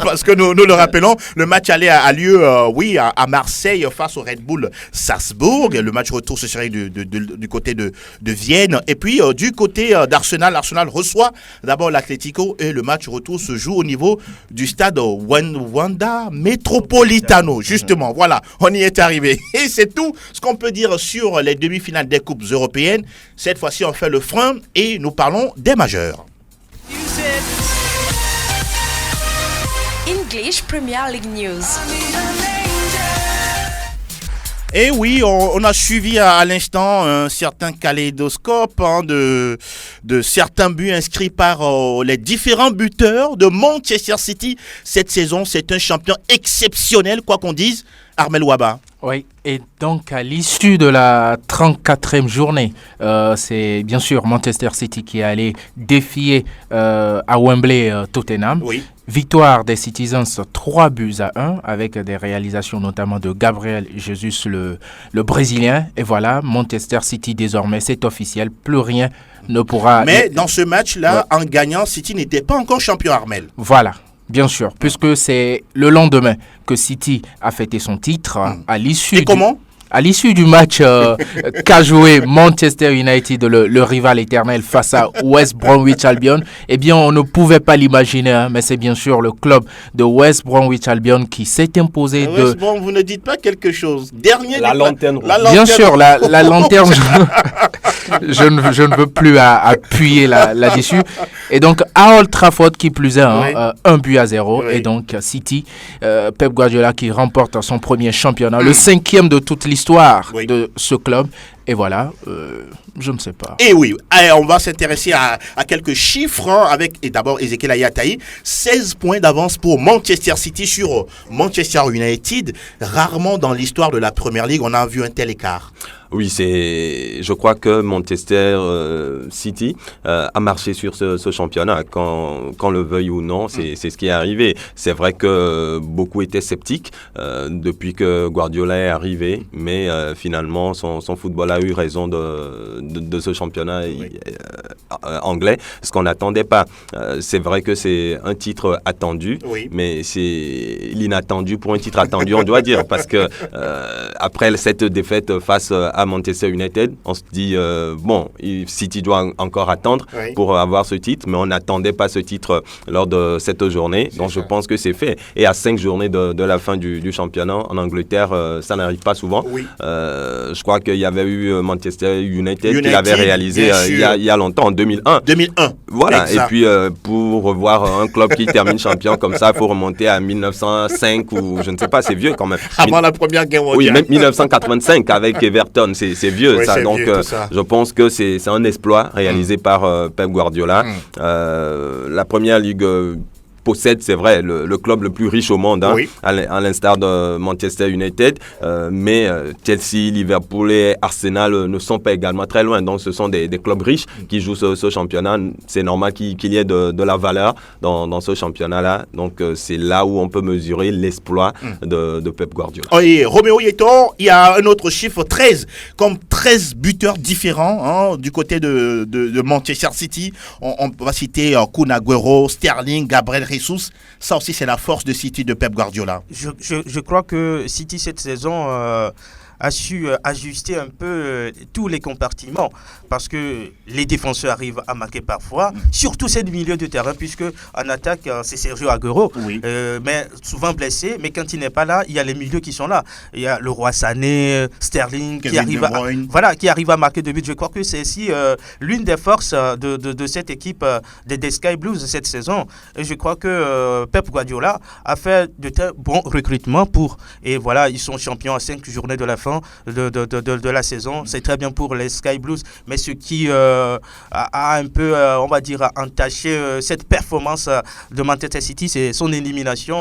Parce que nous le rappelons, le match aller a lieu à Marseille face au Red Bull Salzbourg. Le match retour, ce serait du côté de Vienne. Et puis, du côté d'Arsenal, Arsenal reçoit d'abord l'Atlético et le match retour se joue au niveau du stade Wanda Metropolitano. Justement, voilà, on y est arrivé. Et c'est tout ce qu'on peut dire sur les demi-finales des coupes européennes. Cette fois-ci, on fait le frein et nous parlons des majeurs. English Premier League News. Et oui, on a suivi à l'instant un certain kaléidoscope de certains buts inscrits par les différents buteurs de Manchester City. Cette saison, c'est un champion exceptionnel, quoi qu'on dise. Armel Ouaba. Oui, et donc à l'issue de la 34e journée, c'est bien sûr Manchester City qui est allé défier à Wembley Tottenham. Oui. Victoire des Citizens 3-1 avec des réalisations notamment de Gabriel Jesus, le Brésilien. Et voilà, Manchester City désormais, c'est officiel, plus rien ne pourra... Mais dans ce match-là, en gagnant, City n'était pas encore champion, Armel. Voilà. Bien sûr, puisque c'est le lendemain que City a fêté son titre à l'issue. Et comment ? À l'issue du match qu'a joué Manchester United, le rival éternel, face à West Bromwich Albion, eh bien, on ne pouvait pas l'imaginer, mais c'est bien sûr le club de West Bromwich Albion qui s'est imposé de... West Brom, vous ne dites pas quelque chose. Dernier la lanterne rouge. Bien sûr, la lanterne je ne veux plus appuyer là-dessus. Et donc, à Old Trafford, qui plus est, 1-0. Et donc, City, Pep Guardiola qui remporte son premier championnat, le 5e de toute l'histoire de ce club. Et voilà, je ne sais pas. Et oui, on va s'intéresser à quelques chiffres avec, et d'abord, Ezekiel Ayataï. 16 points d'avance pour Manchester City sur Manchester United. Rarement dans l'histoire de la Première Ligue, on a vu un tel écart. Oui, je crois que Manchester City a marché sur ce championnat, qu'on le veuille ou non, c'est ce qui est arrivé. C'est vrai que beaucoup étaient sceptiques depuis que Guardiola est arrivé, mais finalement son football a eu raison de ce championnat anglais, ce qu'on n'attendait pas. C'est vrai que c'est un titre attendu, mais c'est l'inattendu pour un titre attendu, on doit dire, parce que après cette défaite face à Manchester United, on se dit, City doit encore attendre pour avoir ce titre, mais on n'attendait pas ce titre lors de cette journée, donc je pense que c'est fait. Et à 5 journées de la fin du championnat en Angleterre, ça n'arrive pas souvent. Je crois qu'il y avait eu Manchester United qui l'avait réalisé il y a longtemps, en 2001. Voilà, exact. Et puis pour revoir un club qui termine champion comme ça, il faut remonter à 1905 ou je ne sais pas, c'est vieux quand même. Avant la Première Guerre mondiale. Oui, même 1985 avec Everton, c'est vieux ça. Donc je pense que c'est un exploit réalisé par Pep Guardiola. La Première Ligue possède, c'est vrai, le club le plus riche au monde, à l'instar de Manchester United, mais Chelsea, Liverpool et Arsenal ne sont pas également très loin. Donc ce sont des clubs riches qui jouent ce championnat. C'est normal qu'il y ait de la valeur dans ce championnat-là. Donc c'est là où on peut mesurer l'exploit de Pep Guardiola. Oui, Roméo Yétor, il y a un autre chiffre, 13, comme 13 buteurs différents du côté de Manchester City. On va citer Kun Agüero, Sterling, Gabriel Jesus. Ça aussi, c'est la force de City de Pep Guardiola. Je crois que City, cette saison, a su ajuster un peu tous les compartiments parce que les défenseurs arrivent à marquer parfois, surtout ces milieux de terrain, puisque en attaque, c'est Sergio Agüero, mais souvent blessé, mais quand il n'est pas là, il y a les milieux qui sont là. Il y a Leroy Sané, Sterling, qui arrive à marquer 2 buts. Je crois que c'est aussi l'une des forces de cette équipe des Sky Blues cette saison. Et je crois que Pep Guardiola a fait de très bons recrutements et voilà, ils sont champions à 5 journées de la fin de la saison. C'est très bien pour les Sky Blues, mais ce qui a un peu, on va dire, entaché cette performance de Manchester City, c'est son élimination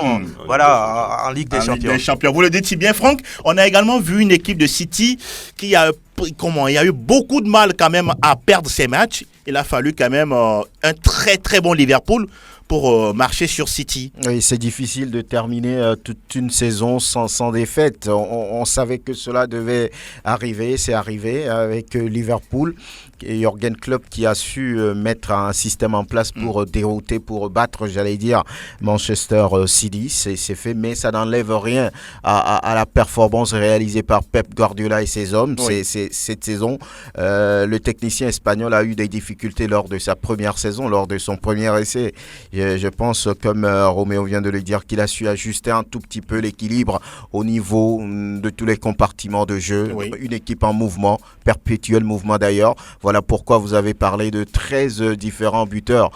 en Ligue des Champions. Vous le dites si bien, Franck. On a également vu une équipe de City qui a eu beaucoup de mal quand même à perdre ses matchs. Il a fallu quand même un très très bon Liverpool pour marcher sur City. Oui, c'est difficile de terminer toute une saison sans défaite. On savait que cela devait arriver, c'est arrivé avec Liverpool. Et Jürgen Klopp qui a su mettre un système en place pour dérouter, pour battre, j'allais dire, Manchester City. C'est fait, mais ça n'enlève rien à la performance réalisée par Pep Guardiola et ses hommes. Cette saison, le technicien espagnol a eu des difficultés lors de sa première saison, lors de son premier essai. Je pense, comme Roméo vient de le dire, qu'il a su ajuster un tout petit peu l'équilibre au niveau de tous les compartiments de jeu. Une équipe en mouvement, perpétuel mouvement d'ailleurs. Voilà pourquoi vous avez parlé de 13 différents buteurs.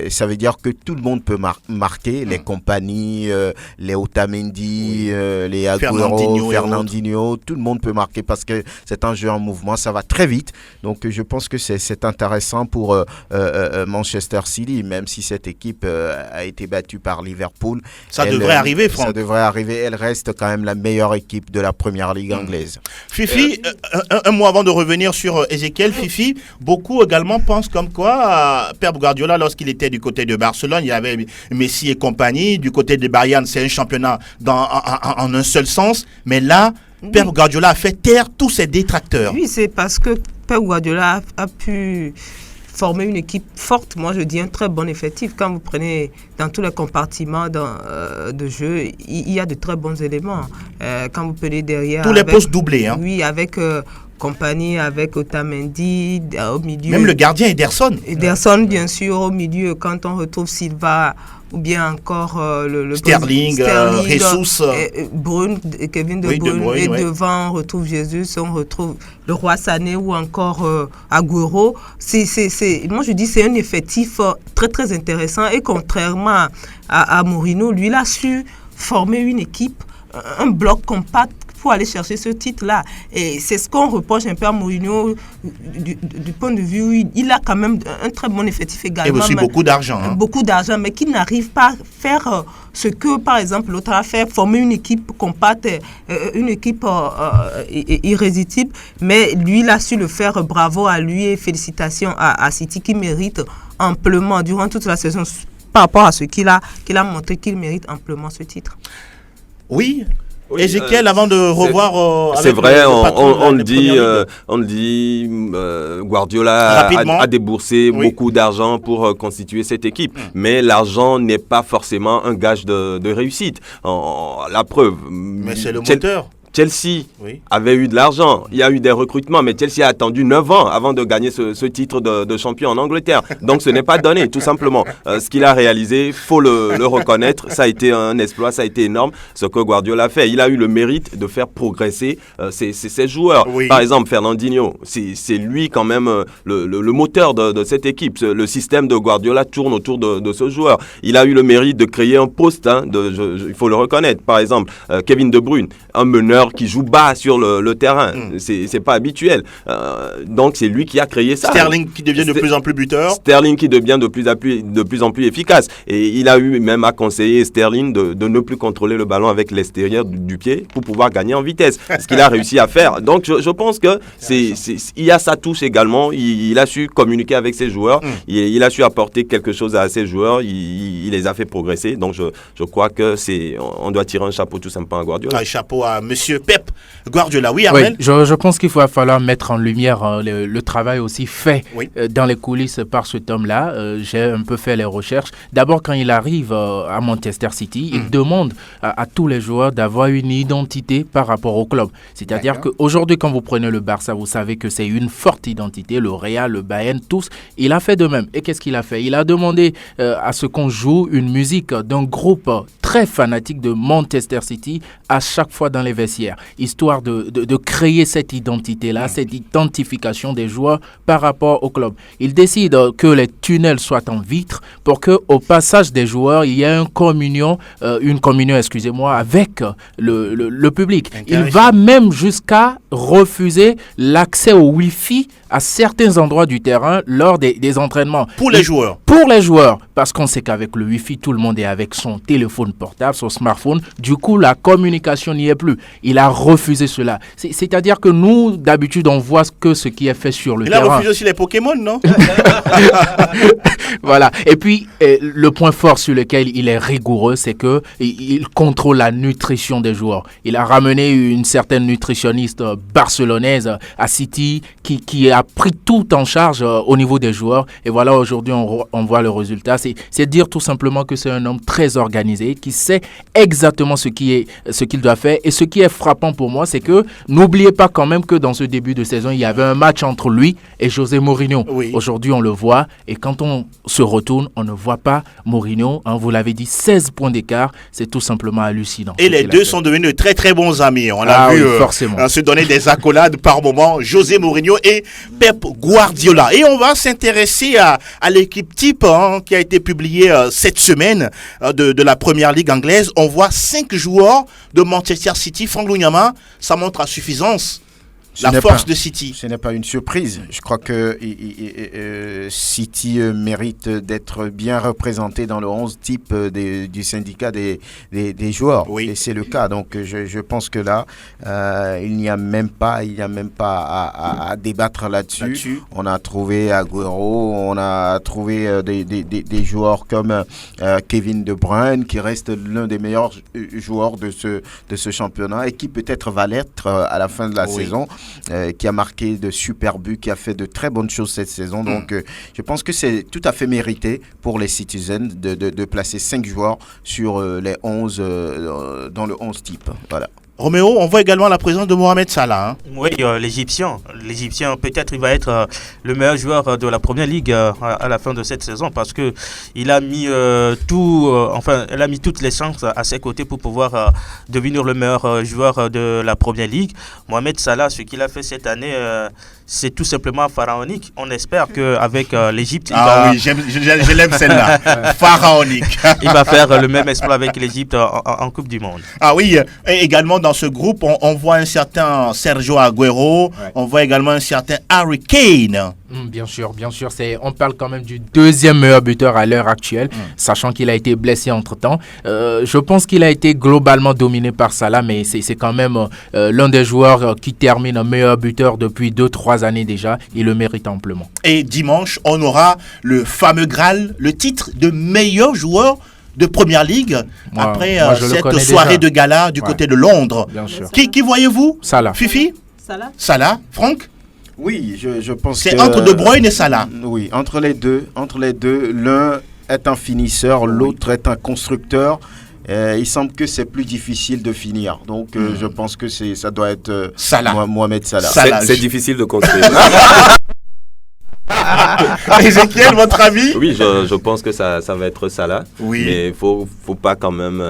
Ça veut dire que tout le monde peut marquer, les compagnies, les Otamendi, les Agüero, Fernandinho, tout le monde peut marquer parce que c'est un jeu en mouvement, ça va très vite. Donc je pense que c'est intéressant pour Manchester City, même si cette équipe a été battue par Liverpool. Ça devrait arriver, Franck. Ça devrait arriver, elle reste quand même la meilleure équipe de la Première Ligue anglaise. Fifi, un mot avant de revenir sur Ezequiel, Fifi, beaucoup également pensent comme quoi Pep Guardiola, lorsqu'il était du côté de Barcelone, il y avait Messi et compagnie, du côté de Bayern, c'est un championnat en un seul sens, mais là, Pep Guardiola a fait taire tous ses détracteurs. Oui, c'est parce que Pep Guardiola a pu former une équipe forte. Moi, je dis un très bon effectif. Quand vous prenez dans tous les compartiments de jeu, il y a de très bons éléments. Quand vous prenez derrière... Tous les postes doublés. Oui, avec... compagnie avec Otamendi au milieu. Même le gardien Ederson. Ederson, bien sûr, au milieu, quand on retrouve Silva ou bien encore le Sterling, Jesus, Bruyne, Kevin De Bruyne, et devant on retrouve Jesus, on retrouve le Roi Sané ou encore Agüero. Moi je dis c'est un effectif très très intéressant et contrairement à Mourinho, lui il a su former une équipe, un bloc compact pour aller chercher ce titre-là. Et c'est ce qu'on reproche un peu à Mourinho du point de vue où il a quand même un très bon effectif également. Et aussi beaucoup d'argent. Beaucoup d'argent, mais qui n'arrive pas à faire ce que, par exemple, l'autre a fait, former une équipe compacte, une équipe irrésistible. Mais lui, il a su le faire. Bravo à lui et félicitations à City qui mérite amplement, durant toute la saison, par rapport à ce qu'il a montré, qu'il mérite amplement ce titre. Oui. Oui, Ezekiel, avant de revoir... c'est vrai, on le dit, Guardiola a déboursé beaucoup d'argent pour constituer cette équipe. Mais l'argent n'est pas forcément un gage de réussite. La preuve... Mais c'est le moteur. Chelsea avait eu de l'argent, il y a eu des recrutements, mais Chelsea a attendu 9 ans avant de gagner ce titre de champion en Angleterre. Donc ce n'est pas donné, tout simplement. Ce qu'il a réalisé, il faut le reconnaître, ça a été un exploit, ça a été énorme, ce que Guardiola a fait. Il a eu le mérite de faire progresser ses joueurs. Par exemple, Fernandinho, c'est lui quand même le moteur de cette équipe. Le système de Guardiola tourne autour de ce joueur. Il a eu le mérite de créer un poste, il faut le reconnaître. Par exemple, Kevin De Bruyne, un meneur qui joue bas sur le terrain. C'est pas habituel. Donc, c'est lui qui a créé ça. Sterling qui devient de plus en plus buteur. Sterling qui devient de plus en plus efficace. Et il a eu même à conseiller Sterling de ne plus contrôler le ballon avec l'extérieur du pied pour pouvoir gagner en vitesse. Ce qu'il a réussi à faire. Donc, je pense que il y a sa touche également. Il a su communiquer avec ses joueurs. Il a su apporter quelque chose à ses joueurs. Il les a fait progresser. Donc, je crois que on doit tirer un chapeau tout simplement à Guardiola. Un chapeau à Monsieur Pep Guardiola. Oui, Armel. Je pense qu'il va falloir mettre en lumière le travail aussi fait dans les coulisses par cet homme-là. J'ai un peu fait les recherches. D'abord, quand il arrive à Manchester City, il demande à tous les joueurs d'avoir une identité par rapport au club. C'est-à-dire qu'aujourd'hui, quand vous prenez le Barça, vous savez que c'est une forte identité. Le Real, le Bayern, tous. Il a fait de même. Et qu'est-ce qu'il a fait? Il a demandé à ce qu'on joue une musique d'un groupe très fanatique de Manchester City à chaque fois dans les vestiaires, histoire de créer cette identité-là, cette identification des joueurs par rapport au club. Il décide que les tunnels soient en vitre pour qu'au passage des joueurs, il y ait une communion, avec le public. Il va même jusqu'à refuser l'accès au Wi-Fi à certains endroits du terrain lors des entraînements. Pour les joueurs. Pour les joueurs, parce qu'on sait qu'avec le Wi-Fi, tout le monde est avec son téléphone portable, son smartphone. Du coup, la communication n'y est plus. Il a refusé cela. C'est-à-dire que nous, d'habitude, on voit que ce qui est fait sur le terrain. Il a refusé aussi les Pokémon, non? Voilà. Et puis, le point fort sur lequel il est rigoureux, c'est qu'il contrôle la nutrition des joueurs. Il a ramené une certaine nutritionniste barcelonaise à City qui a pris tout en charge au niveau des joueurs. Et voilà, aujourd'hui, on voit le résultat. C'est dire tout simplement que c'est un homme très organisé, qui sait exactement ce qu'il doit faire. Et ce qui est frappant pour moi, c'est que n'oubliez pas quand même que dans ce début de saison, il y avait un match entre lui et José Mourinho. Oui. Aujourd'hui, on le voit. Et quand on se retourne, on ne voit pas Mourinho. Vous l'avez dit, 16 points d'écart. C'est tout simplement hallucinant. Et les deux sont devenus de très très bons amis. On a vu se donner des accolades par moment. José Mourinho et Pep Guardiola. Et on va s'intéresser à l'équipe type qui a été publiée cette semaine de la Première Ligue anglaise. On voit 5 joueurs de Manchester City. Franck Lunyama, ça montre à suffisance la force de City. Ce n'est pas une surprise. Je crois que City mérite d'être bien représenté dans le 11 type du syndicat des joueurs. Oui. Et c'est le cas. Donc je pense que là, il n'y a même pas à débattre là-dessus. On a trouvé Agüero, on a trouvé des joueurs comme Kevin De Bruyne, qui reste l'un des meilleurs joueurs de ce championnat et qui peut-être va l'être à la fin de la saison. Qui a marqué de super buts, qui a fait de très bonnes choses cette saison. Donc, je pense que c'est tout à fait mérité pour les Citizens de placer 5 joueurs sur les 11, dans le 11 type. Voilà. Roméo, on voit également la présence de Mohamed Salah. Oui, l'Égyptien, peut-être il va être le meilleur joueur de la Première Ligue à la fin de cette saison parce que il a mis elle a mis toutes les chances à ses côtés pour pouvoir devenir le meilleur joueur de la Première Ligue. Mohamed Salah, ce qu'il a fait cette année, c'est tout simplement pharaonique. On espère qu'avec l'Égypte, je l'aime celle-là, pharaonique. Il va faire le même exploit avec l'Égypte en Coupe du Monde. Ah oui, et également dans ce groupe, on voit un certain Sergio Agüero, on voit également un certain Harry Kane. Bien sûr. On parle quand même du deuxième meilleur buteur à l'heure actuelle, sachant qu'il a été blessé entre-temps. Je pense qu'il a été globalement dominé par Salah, mais c'est quand même l'un des joueurs qui termine meilleur buteur depuis 2-3 années déjà. Il le mérite amplement. Et dimanche, on aura le fameux Graal, le titre de meilleur joueur de Première Ligue après je cette soirée de gala du côté de Londres. Bien sûr. Qui voyez-vous? Salah. Fifi? Salah. Franck? Oui, je pense que... C'est entre De Bruyne et Salah. Oui, entre les deux. L'un est un finisseur, l'autre est un constructeur. Il semble que c'est plus difficile de finir. Donc, je pense que ça doit être Mohamed Salah. C'est difficile de construire. Ezekiel, votre avis? Oui, je pense que ça va être Salah. Oui. Mais faut pas quand même...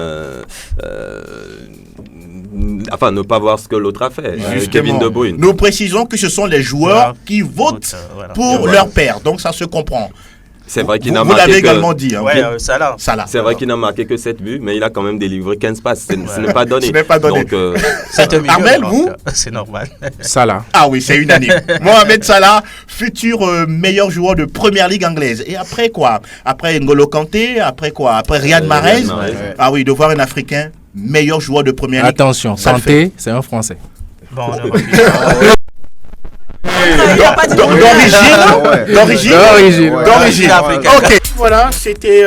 ne pas voir ce que l'autre a fait. Kevin De Bruyne. Nous précisons que ce sont les joueurs qui votent pour leur père. Donc, ça se comprend. C'est vrai qu'il n'a vous marqué l'avez également dit. Hein, Salah. C'est vrai qu'il n'a marqué que 7 buts, mais il a quand même délivré 15 passes. Ce n'est pas donné. Ce n'est pas donné. Donc, Armel, vous? C'est normal. Salah. Ah oui, c'est unanime. Mohamed Salah, futur meilleur joueur de Première Ligue anglaise. Et après quoi? Après N'Golo Kanté? Après quoi? Après Riyad Mahrez? Ah oui, de voir un Africain meilleur joueur de Première Ligue. Attention, Kanté, c'est un Français. Bon, D'origine. Ok. Voilà, c'était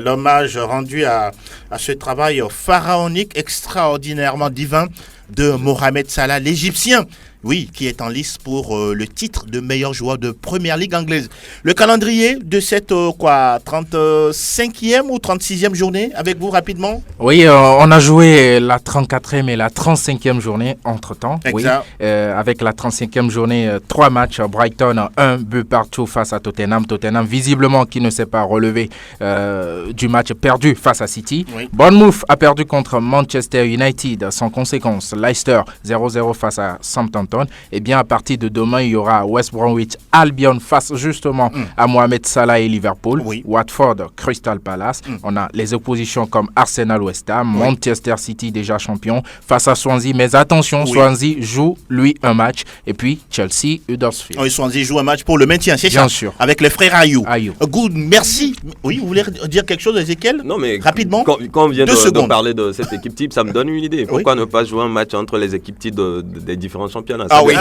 l'hommage rendu à ce travail pharaonique, extraordinairement divin de Mohamed Salah, l'Égyptien. Oui, qui est en lice pour le titre de meilleur joueur de Première Ligue anglaise. Le calendrier de cette 35e ou 36e journée avec vous rapidement? Oui, on a joué la 34e et la 35e journée entre-temps. Exact. Oui, avec la 35e journée, 3 matchs. Brighton, 1 but partout face à Tottenham. Tottenham, visiblement, qui ne s'est pas relevé du match perdu face à City. Oui. Bournemouth a perdu contre Manchester United. Sans conséquence, Leicester, 0-0 face à Southampton. Et bien, à partir de demain, il y aura West Bromwich Albion face justement à Mohamed Salah et Liverpool. Oui. Watford, Crystal Palace. On a les oppositions comme Arsenal, West Ham, Manchester City déjà champion face à Swansea. Mais attention, Swansea joue lui un match. Et puis Chelsea, Huddersfield. Oui, Swansea joue un match pour le maintien, c'est ça? Bien sûr. Avec les frères Ayou. Good, merci. Oui, vous voulez dire quelque chose, Ezekiel? Non, mais rapidement. Quand on vient de parler de cette équipe type, ça me donne une idée. Pourquoi ne pas jouer un match entre les équipes types des différents championnats? Ah oui,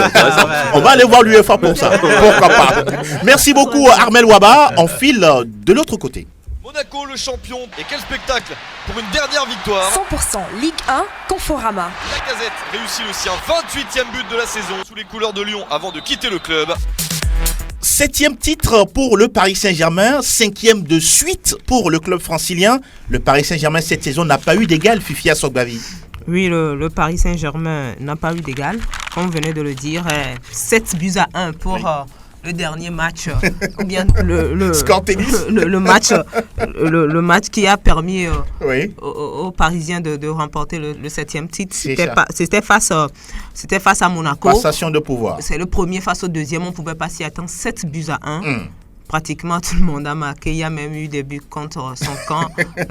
on va aller voir l'UEFA pour ça. Pourquoi pas? Merci beaucoup Armel Waba. On file de l'autre côté. Monaco le champion, et quel spectacle pour une dernière victoire. 100% Ligue 1, Conforama. Lacazette réussit le sien, 28e but de la saison sous les couleurs de Lyon avant de quitter le club. 7e titre pour le Paris Saint-Germain, 5e de suite pour le club francilien. Le Paris Saint-Germain cette saison n'a pas eu d'égal, Fifi Sogbavi. Oui, le Paris Saint-Germain n'a pas eu d'égal, comme venait de le dire. 7 buts à 1 pour le dernier match, ou bien score tennis. le match qui a permis aux Parisiens de remporter le 7e titre. C'était face à Monaco. Passation de pouvoir. C'est le premier face au deuxième, on ne pouvait pas s'y attendre. 7 buts à 1. Pratiquement tout le monde a marqué. Il y a même eu des buts contre son camp.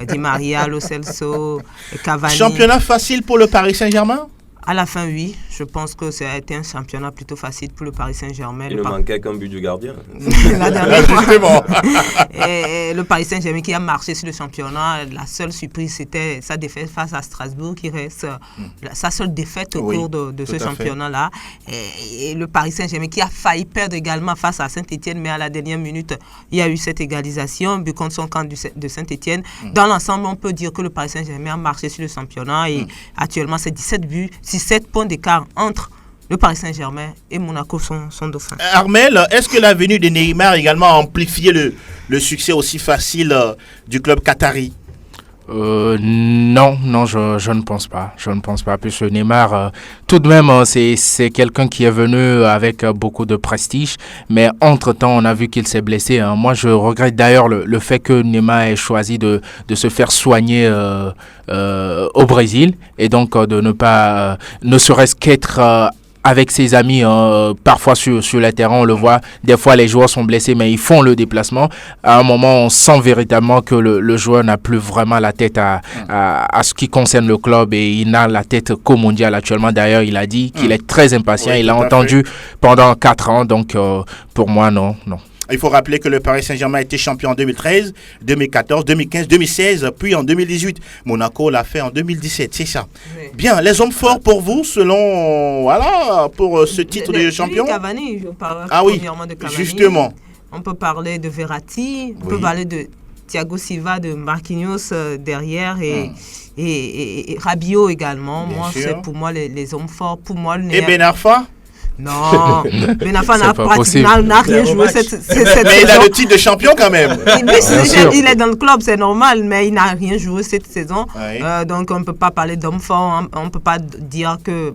Di Maria, Lo Celso, Cavani. Championnat facile pour le Paris Saint-Germain? À la fin, oui. Je pense que ça a été un championnat plutôt facile pour le Paris Saint-Germain. Il ne manquait qu'un but du gardien. La dernière fois. Et le Paris Saint-Germain qui a marché sur le championnat, la seule surprise, c'était sa défaite face à Strasbourg, qui reste sa seule défaite au cours de ce championnat-là. Et le Paris Saint-Germain qui a failli perdre également face à Saint-Etienne, mais à la dernière minute, il y a eu cette égalisation, but contre son camp de Saint-Etienne. Dans l'ensemble, on peut dire que le Paris Saint-Germain a marché sur le championnat et actuellement, c'est 17 points d'écart entre le Paris Saint-Germain et Monaco sont dauphins. Armel, est-ce que la venue de Neymar également a amplifié le succès aussi facile du club qatari? Non, je ne pense pas. Je ne pense pas. Puisque Neymar, tout de même, c'est quelqu'un qui est venu avec beaucoup de prestige. Mais entre-temps, on a vu qu'il s'est blessé. Moi, je regrette d'ailleurs le fait que Neymar ait choisi de se faire soigner au Brésil. Et donc, de ne pas, ne serait-ce qu'être avec ses amis, parfois sur le terrain, on le voit, des fois les joueurs sont blessés, mais ils font le déplacement. À un moment, on sent véritablement que le joueur n'a plus vraiment la tête à ce qui concerne le club et il n'a la tête qu'au mondial actuellement. D'ailleurs, il a dit qu'il est très impatient. Oui, il l'a entendu pendant 4 ans, donc pour moi, non. Il faut rappeler que le Paris Saint-Germain a été champion en 2013, 2014, 2015, 2016, puis en 2018. Monaco l'a fait en 2017, c'est ça. Oui. Bien, les hommes forts pour vous, pour ce titre de champion? Cavani, je parle premièrement de Cavani. Justement. On peut parler de Verratti, on peut parler de Thiago Silva, de Marquinhos derrière et Rabiot également. Bien moi, sûr. c'est pour moi les hommes forts. Pour moi, Et Ben Arfa? Non, Ben Arfa C'est n'a rien joué cette Mais il a saison. le titre de champion quand même. Il est dans le club, c'est normal, mais il n'a rien joué cette saison. Oui. Donc on ne peut pas parler d'homme fort, on ne peut pas dire que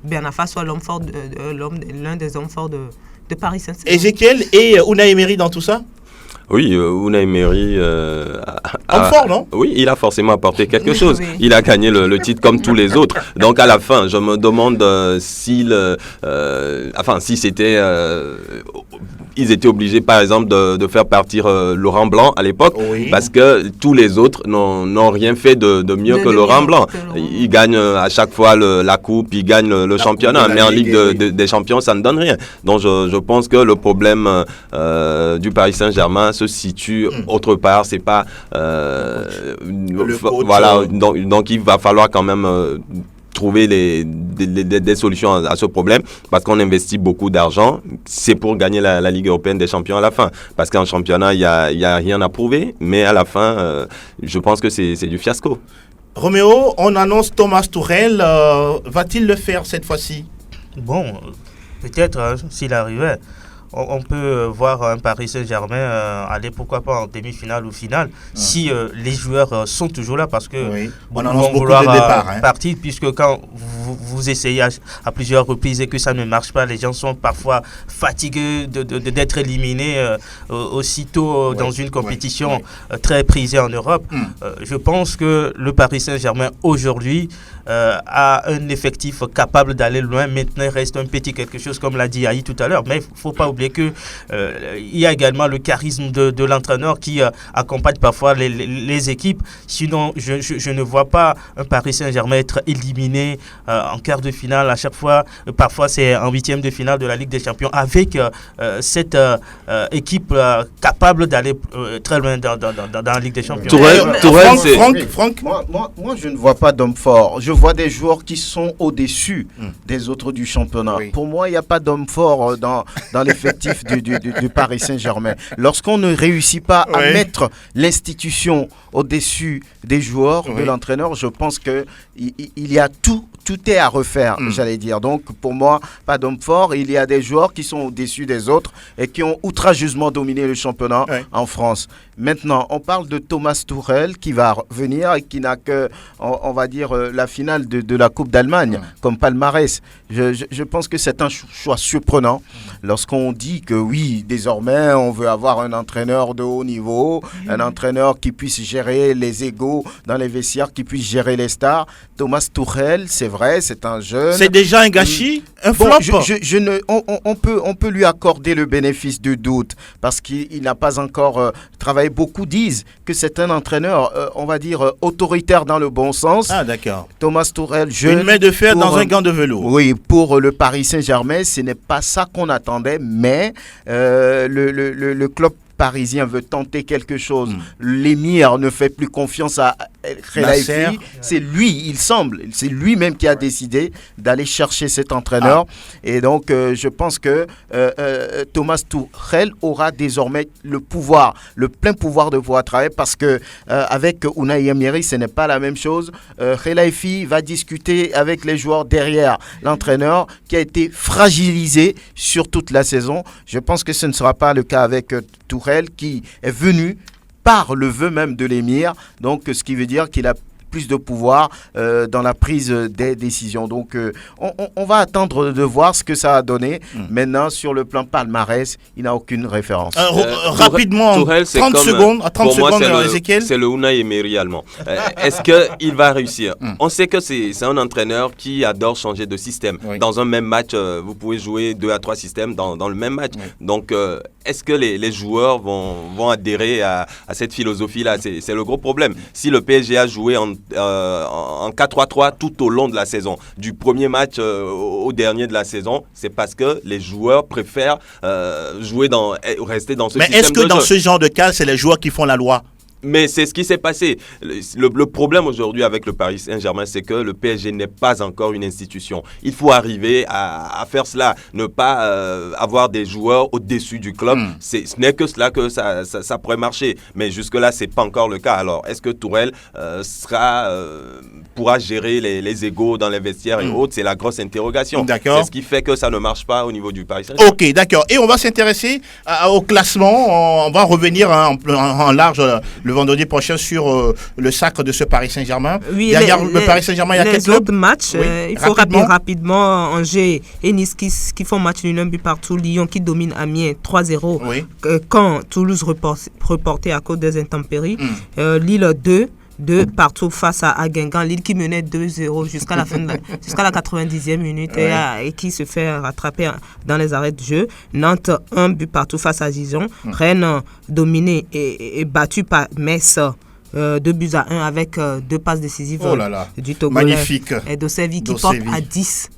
Ben Arfa soit l'un des hommes forts de Paris Saint-Germain. Ezekiel et Unai Emery dans tout ça? Oui, Unai Emery Homme fort, non? Oui, il a forcément apporté quelque chose. Oui. Il a gagné le titre comme tous les autres. Donc à la fin, je me demande si c'était ils étaient obligés, par exemple, de faire partir Laurent Blanc à l'époque, Oui. parce que tous les autres n'ont rien fait de mieux que Laurent Blanc. Il gagne à chaque fois la coupe, il gagne le championnat, mais en Ligue des Champions, ça ne donne rien. Donc je pense que le problème du Paris Saint-Germain se situe autre part. C'est pas coach, voilà. Donc il va falloir quand même trouver des solutions à ce problème, parce qu'on investit beaucoup d'argent. C'est pour gagner la Ligue européenne des champions à la fin, parce qu'en championnat il y a rien à prouver, mais à la fin je pense que c'est du fiasco. Roméo, on annonce Thomas Tuchel, va-t-il le faire cette fois-ci? Bon, peut-être s'il arrivait. On peut voir un Paris Saint-Germain aller pourquoi pas en demi-finale ou finale si les joueurs sont toujours là, parce que Oui. On beaucoup annonce vont beaucoup vouloir de départs. partir, puisque quand vous essayez à plusieurs reprises et que ça ne marche pas, les gens sont parfois fatigués d'être éliminés aussitôt dans une compétition très prisée en Europe. Je pense que le Paris Saint-Germain aujourd'hui a un effectif capable d'aller loin. Maintenant, il reste un petit quelque chose, comme l'a dit Aïe tout à l'heure, mais il ne faut pas oublier que il y a également le charisme de l'entraîneur qui accompagne parfois les équipes. Sinon, je ne vois pas un Paris Saint-Germain être éliminé en quart de finale à chaque fois. Parfois, c'est en huitième de finale de la Ligue des Champions, avec cette équipe capable d'aller très loin dans la Ligue des Champions. Franck, moi, je ne vois pas d'homme fort. Je vois des joueurs qui sont au-dessus des autres du championnat. Oui. Pour moi, il n'y a pas d'homme fort dans l'effectif du Paris Saint-Germain. Lorsqu'on ne réussit pas à mettre l'institution au-dessus des joueurs, de l'entraîneur, je pense que il y a tout est à refaire, j'allais dire. Donc, pour moi, pas d'homme fort. Il y a des joueurs qui sont au-dessus des autres et qui ont outrageusement dominé le championnat en France. Maintenant, on parle de Thomas Tuchel qui va venir et qui n'a que, on va dire, la finale de la Coupe d'Allemagne comme palmarès. Je pense que c'est un choix surprenant lorsqu'on dit que oui, désormais, on veut avoir un entraîneur de haut niveau, un entraîneur qui puisse gérer les égos dans les vestiaires, qui puisse gérer les stars. Thomas Tuchel, c'est vrai, c'est un jeune. c'est déjà un gâchis, un flop. On peut lui accorder le bénéfice du doute parce qu'il n'a pas encore travaillé. Beaucoup disent que c'est un entraîneur, on va dire, autoritaire dans le bon sens. Ah, d'accord. Thomas Tuchel, jeune. Une main de fer dans un gant de velours. Oui, pour le Paris Saint-Germain, ce n'est pas ça qu'on attendait, mais le club parisien veut tenter quelque chose. L'émir ne fait plus confiance à Khelaifi. C'est lui, il semble, c'est lui-même qui a décidé d'aller chercher cet entraîneur. Et donc, je pense que Thomas Tuchel aura désormais le plein pouvoir de pouvoir travailler, parce que avec Unai Emery, ce n'est pas la même chose. Khelaifi va discuter avec les joueurs derrière l'entraîneur qui a été fragilisé sur toute la saison. Je pense que ce ne sera pas le cas avec Tuchel, qui est venu par le vœu même de l'émir, donc ce qui veut dire qu'il a plus de pouvoir dans la prise des décisions. Donc on va attendre de voir ce que ça a donné. Maintenant, sur le plan palmarès, il n'a aucune référence. Rapidement, Tuchel, 30 secondes, Ezekiel. C'est le Unai Emery allemand. Est-ce qu'il va réussir? On sait que c'est un entraîneur qui adore changer de système. Dans un même match, vous pouvez jouer 2 à 3 systèmes dans le même match. Donc, est-ce que les joueurs vont adhérer à cette philosophie-là? C'est le gros problème. Si le PSG a joué en 4-3-3 tout au long de la saison, du premier match au dernier de la saison, c'est parce que les joueurs préfèrent rester dans ce système de jeu. Mais est-ce que dans ce genre de cas, c'est les joueurs qui font la loi? Mais c'est ce qui s'est passé. Le problème aujourd'hui avec le Paris Saint-Germain, c'est que le PSG n'est pas encore une institution. Il faut arriver à faire cela, ne pas avoir des joueurs au-dessus du club. Ce n'est que cela que ça pourrait marcher. Mais jusque-là, ce n'est pas encore le cas. Alors, est-ce que Tourelle pourra gérer les égos dans les vestiaires et autres? C'est la grosse interrogation. D'accord. C'est ce qui fait que ça ne marche pas au niveau du Paris Saint-Germain. Ok, d'accord. Et on va s'intéresser au classement. On va revenir en large le vendredi prochain sur le sacre de ce Paris Saint-Germain. Oui, derrière le Paris Saint-Germain, il y a quel club? Les autres matchs, il faut rapidement Angers et Nice qui font match nul, un but partout. Lyon qui domine Amiens 3-0. Oui. Quand Toulouse reporté à cause des intempéries. Lille 2 partout face à Guingamp. Lille qui menait 2-0 jusqu'à la 90e minute et qui se fait rattraper dans les arrêts de jeu. Nantes 1 but partout face à Dijon. Rennes dominé et battu par Metz 2-1 avec 2 passes décisives du Togolais. Magnifique. Et Dosevi qui porte à 10.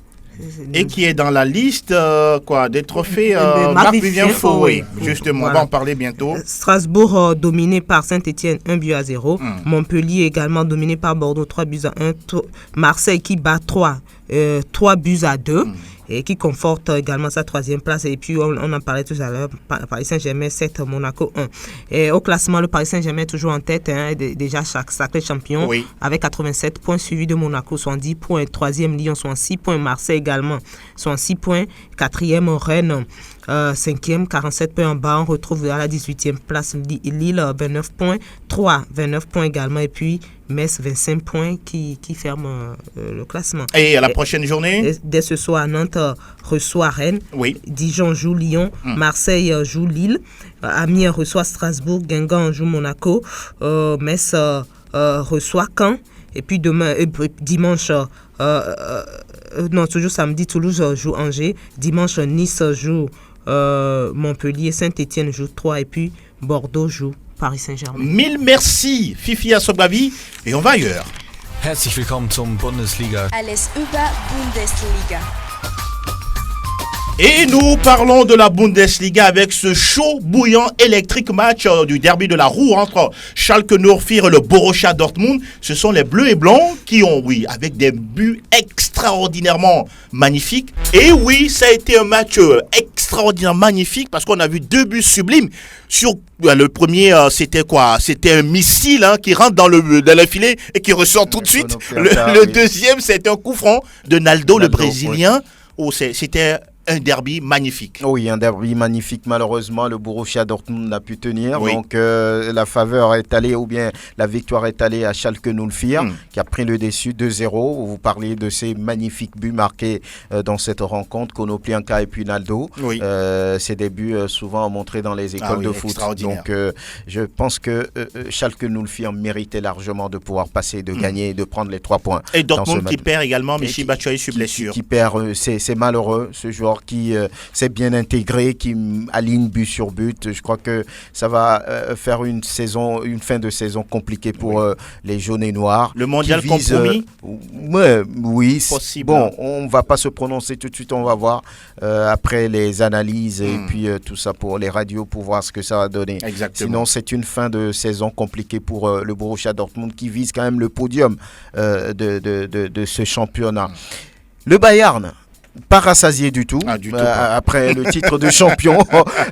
Et qui est dans la liste des trophées Marc-Vivien Fouet. Justement, voilà. On va en parler bientôt. Strasbourg dominé par Saint-Etienne 1-0. Montpellier également dominé par Bordeaux 3-1. Marseille qui bat 3-2. Et qui conforte également sa 3e place. Et puis, on en parlait tout à l'heure, Paris Saint-Germain 7, Monaco 1. Et au classement, le Paris Saint-Germain est toujours en tête, déjà sacré champion, avec 87 points, suivi de Monaco, 70 points. 3e, Lyon, 66 points. Marseille également, 66 points. 4e, Rennes, 5e, 47 points en bas. On retrouve à la 18e place Lille, 29 points. 29 points également. Et puis, Metz, 25 points qui ferme le classement. Et à la prochaine journée? Dès ce soir, Nantes reçoit Rennes. Dijon joue Lyon. Marseille joue Lille. Amiens reçoit Strasbourg. Guingamp joue Monaco. Metz reçoit Caen. Et puis dimanche, toujours samedi, Toulouse joue Angers. Dimanche, Nice joue Montpellier. Saint-Etienne joue Troyes. Et puis Bordeaux joue Paris Saint-Germain. Mille merci, Fifi Assobavi. Et on va ailleurs. Herzlich willkommen zum Bundesliga. Alles über Bundesliga. Et nous parlons de la Bundesliga avec ce chaud, bouillant, électrique match du derby de la Roue entre Schalke 04 et le Borussia Dortmund. Ce sont les Bleus et Blancs qui ont, avec des buts extraordinairement magnifiques. Et ça a été un match extraordinairement magnifique parce qu'on a vu 2 buts sublimes. Le premier, c'était quoi? C'était un missile qui rentre dans le filet et qui ressort tout de suite. Le deuxième, c'était un coup franc de Naldo, le Brésilien. C'était un derby magnifique. Oui, un derby magnifique. Malheureusement, le Borussia Dortmund n'a pu tenir. Donc, la faveur est allée, ou bien la victoire est allée à Schalke 04, qui a pris le dessus 2-0. Vous parliez de ces magnifiques buts marqués dans cette rencontre, Konoplyanka et puis Naldo. Ces des buts souvent montrés dans les écoles de foot. Donc, je pense que Schalke 04 méritait largement de pouvoir passer, de gagner et de prendre les 3 points. Et Dortmund qui perd également, Michy Batshuayi sur blessure. Qui perd, c'est malheureux, ce joueur qui s'est bien intégré, qui aligne but sur but. Je crois que ça va faire une fin de saison compliquée pour les jaunes et noirs. Le mondial compromis oui, possible. Bon, on ne va pas se prononcer tout de suite, on va voir après les analyses et puis tout ça pour les radios pour voir ce que ça va donner. Exactement. Sinon, c'est une fin de saison compliquée pour le Borussia Dortmund qui vise quand même le podium de ce championnat. Le Bayern, pas rassasié du tout. Après le titre de champion,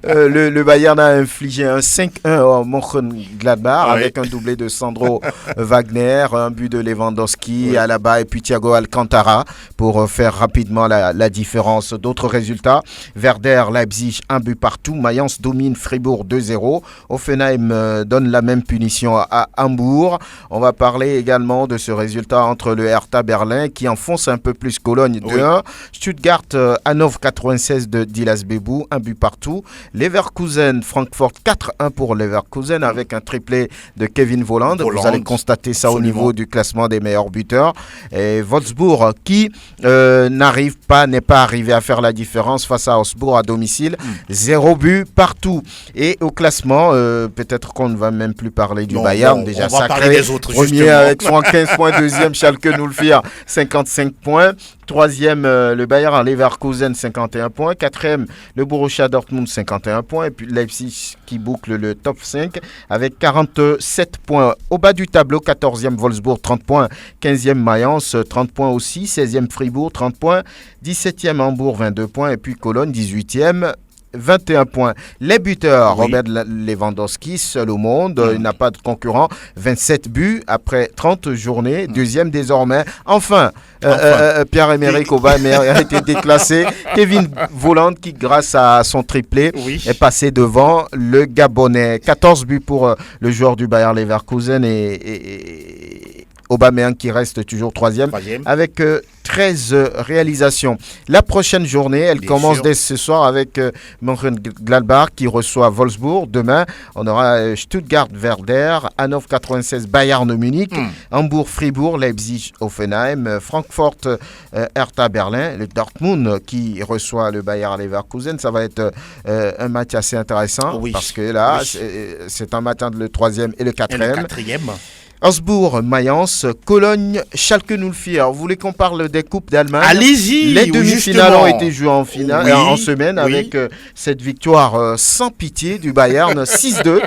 le Bayern a infligé un 5-1 au Mönchengladbach avec un doublé de Sandro Wagner, un but de Lewandowski, Alaba et puis Thiago Alcantara pour faire rapidement la différence. D'autres résultats, Werder Leipzig 1 but partout, Mayence domine Fribourg 2-0, Hoffenheim donne la même punition à Hambourg. On va parler également de ce résultat entre le Hertha Berlin qui enfonce un peu plus Cologne 2-1, Stuttgart, Hanovre 96 de Dilas Bebou, 1 but partout. Leverkusen, Francfort 4-1 pour Leverkusen avec un triplé de Kevin Volland. Vous allez constater ça au niveau du classement des meilleurs buteurs. Et Wolfsburg qui n'est pas arrivé à faire la différence face à Augsbourg à domicile. 0 but partout. Et au classement, peut-être qu'on ne va même plus parler du Bayern. Déjà sacré. Premier avec 75 points, deuxième Schalke 04, 55 points. Troisième, le Bayer Leverkusen, 51 points. Quatrième, le Borussia Dortmund, 51 points. Et puis Leipzig qui boucle le top 5 avec 47 points. Au bas du tableau, 14e Wolfsburg, 30 points. 15e Mayence, 30 points aussi. 16e Fribourg, 30 points. 17e Hambourg, 22 points. Et puis Cologne, 18e. 21 points. Les buteurs, Robert Lewandowski, seul au monde, il n'a pas de concurrent, 27 buts après 30 journées, deuxième désormais. Enfin. Pierre-Emerick Aubameyang a été déclassé. Kevin Volland qui, grâce à son triplé, est passé devant le Gabonais. 14 buts pour le joueur du Bayer Leverkusen et Aubameyang qui reste toujours troisième. Avec 13 réalisations. La prochaine journée, elle commence dès ce soir avec Mönchengladbach qui reçoit Wolfsburg. Demain, on aura Stuttgart-Werder, Hannover 96, Bayern Munich, Hambourg-Fribourg, Leipzig-Offenheim, Francfort-Hertha Berlin, le Dortmund qui reçoit le Bayer Leverkusen. Ça va être un match assez intéressant parce que là, c'est un match entre le troisième et le quatrième. Augsbourg, Mayence, Cologne, Schalke 04. Vous voulez qu'on parle des coupes d'Allemagne? Allez-y. Les demi-finales ont été jouées en finale en semaine avec cette victoire sans pitié du Bayern 6-2.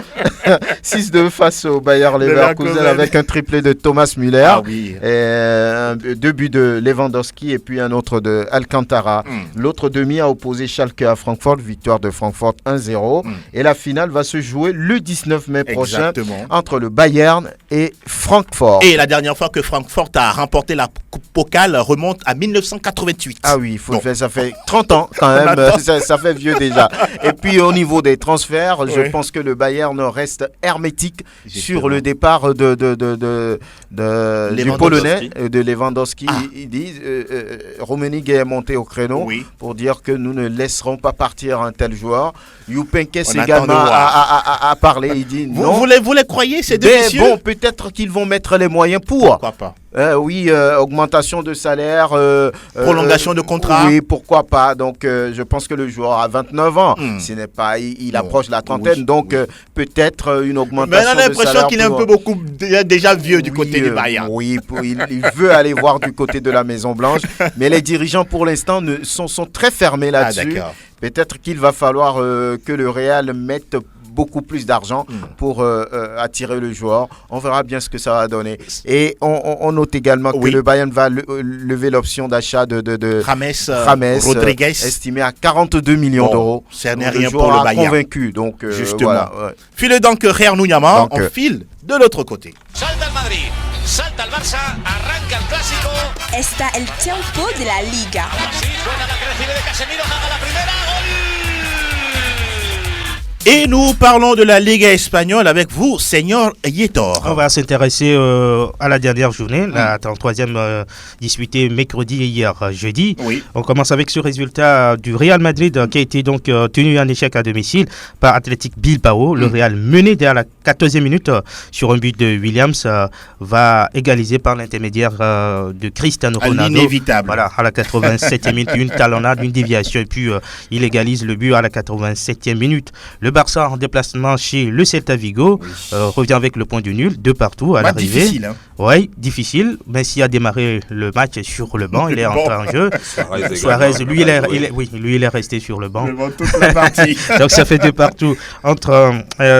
6-2 face au Bayer Leverkusen avec un triplé de Thomas Müller. Et 2 buts de Lewandowski et puis un autre de Alcantara. L'autre demi a opposé Schalke à Francfort, victoire de Francfort 1-0. Et la finale va se jouer le 19 mai prochain entre le Bayern et Francfort. Et la dernière fois que Francfort a remporté la Coupe Pokal remonte à 1988. Ah oui, ça fait 30 ans quand même, ça fait vieux déjà. Et puis au niveau des transferts, je pense que le Bayern reste hermétique sur le départ du Polonais, de Lewandowski. Ils disent, Rummenigge est monté au créneau pour dire que nous ne laisserons pas partir un tel joueur. Jupp Heynckes également a parlé, il dit non. Vous les croyez ces deux messieurs? Bon, peut-être qu'ils vont mettre les moyens pour. Pourquoi pas? Augmentation de salaire. Prolongation de contrat. Oui, pourquoi pas. Donc, je pense que le joueur a 29 ans. Ce n'est pas, il approche la trentaine. Donc, peut-être une augmentation de salaire. Mais on a l'impression qu'il est un peu déjà vieux du côté du Bayern. Oui, il veut aller voir du côté de la Maison-Blanche. Mais les dirigeants, pour l'instant, sont très fermés là-dessus. Peut-être qu'il va falloir que le Real mette beaucoup plus d'argent pour attirer le joueur. On verra bien ce que ça va donner. Et on note également que le Bayern va lever l'option d'achat de James Rodriguez, estimé à 42 millions d'euros. Ça n'est rien pour le Bayern. Convaincu. Donc, justement. File donc Real Nuñama, on file de l'autre côté. Salta el Madrid, salta el Barça, arranca el clásico. Está el tiempo de la Liga. Sí, suena la que recibe de Casemiro, haga la primera, gol. Et nous parlons de la Liga espagnole avec vous, Seigneur Yetor. On va s'intéresser à la dernière journée, la 33e disputée mercredi et hier jeudi. On commence avec ce résultat du Real Madrid qui a été donc tenu en échec à domicile par Athletic Bilbao. Le Real, mené dès la 14e minute sur un but de Williams, va égaliser par l'intermédiaire de Cristiano Ronaldo. L'inévitable. Voilà, à la 87e minute, une talonnade, une déviation et puis il égalise le but à la 87e minute. Le Barça en déplacement chez le Celta Vigo revient avec le point du nul, 2-2 à l'arrivée. Difficile, Oui, difficile. Messi a démarré le match sur le banc, il est entré en jeu. Suarez, lui, il est resté sur le banc. Toute la partie. Donc ça fait 2-2 entre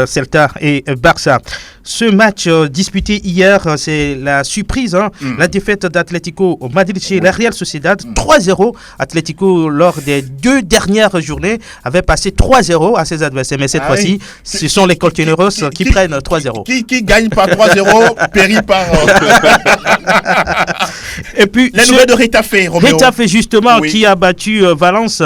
Celta et Barça. Ce match disputé hier, c'est la surprise, la défaite d'Atlético Madrid chez la Real Sociedad, 3-0. Atlético, lors des 2 dernières journées, avait passé 3-0 à ses adversaires. Mais cette fois-ci, ce sont les Colchoneros qui prennent 3-0. Qui gagne par 3-0, périt par... Et puis, la nouvelle de Retafe, Roméo. Retafe, justement, qui a battu Valence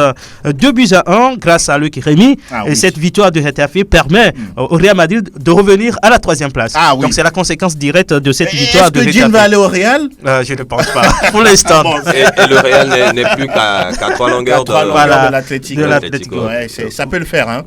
2-1 grâce à Luc Rémy. Et cette victoire de Retafe permet au Real Madrid de revenir à la 3e place. Donc c'est la conséquence directe de cette victoire de Retafe. Est-ce que Jean va aller au Real? Je ne pense pas, pour l'instant. Et le Real n'est plus qu'à 3 longueurs de l'Atlético. Ça peut le faire.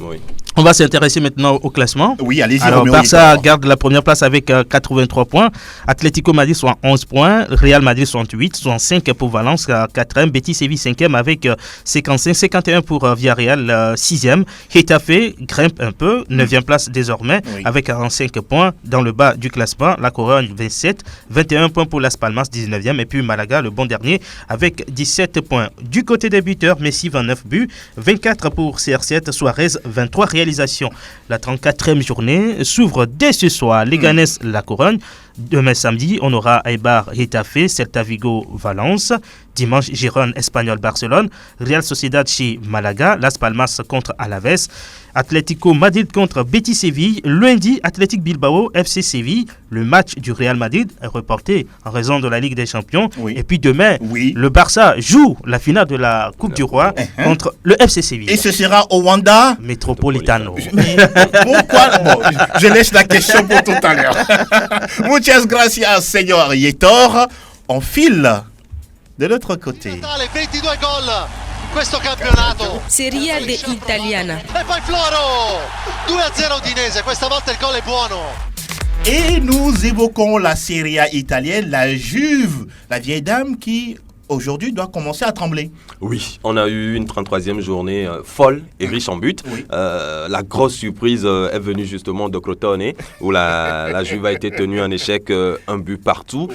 On va s'intéresser maintenant au classement. Oui, allez-y. Alors, Barça garde la première place avec 83 points. Atlético Madrid 71 points. Real Madrid 68, 65 pour Valence 4e. Betis Séville 5e avec 55, 51 pour Villarreal 6e. Getafe grimpe un peu, 9e place désormais avec 45 points dans le bas du classement. La Corogne 27, 21 points pour Las Palmas 19e. Et puis Malaga, le bon dernier, avec 17 points. Du côté des buteurs, Messi 29 buts, 24 pour CR7, Suarez 23 réalisations. La 34e journée s'ouvre dès ce soir. Leganés, La Corogne. Demain samedi, on aura Eibar, Getafe, Celta Vigo, Valence. Dimanche, Girona, Espanyol, Barcelone. Real Sociedad chez Malaga. Las Palmas contre Alaves. Atlético Madrid contre Betis Séville. Lundi, Athletic Bilbao, FC Séville. Le match du Real Madrid est reporté en raison de la Ligue des Champions. Et puis demain, le Barça joue la finale de la Coupe du Roi contre le FC Séville. Et ce sera au Wanda Metropolitano. Mais pourquoi je laisse la question pour tout à l'heure. Muchas gracias, señor Yetor. On file de l'autre côté. 22 gol in questo campionato. Serie D italiana. E poi Floro 2-0 Udinese, questa volta il gol è buono. Et nous évoquons la Serie A italienne, la Juve, la vieille dame qui aujourd'hui doit commencer à trembler. Oui, on a eu une 33e journée folle et riche en buts. La grosse surprise est venue justement de Crotone, où la Juve a été tenue en échec, un but partout.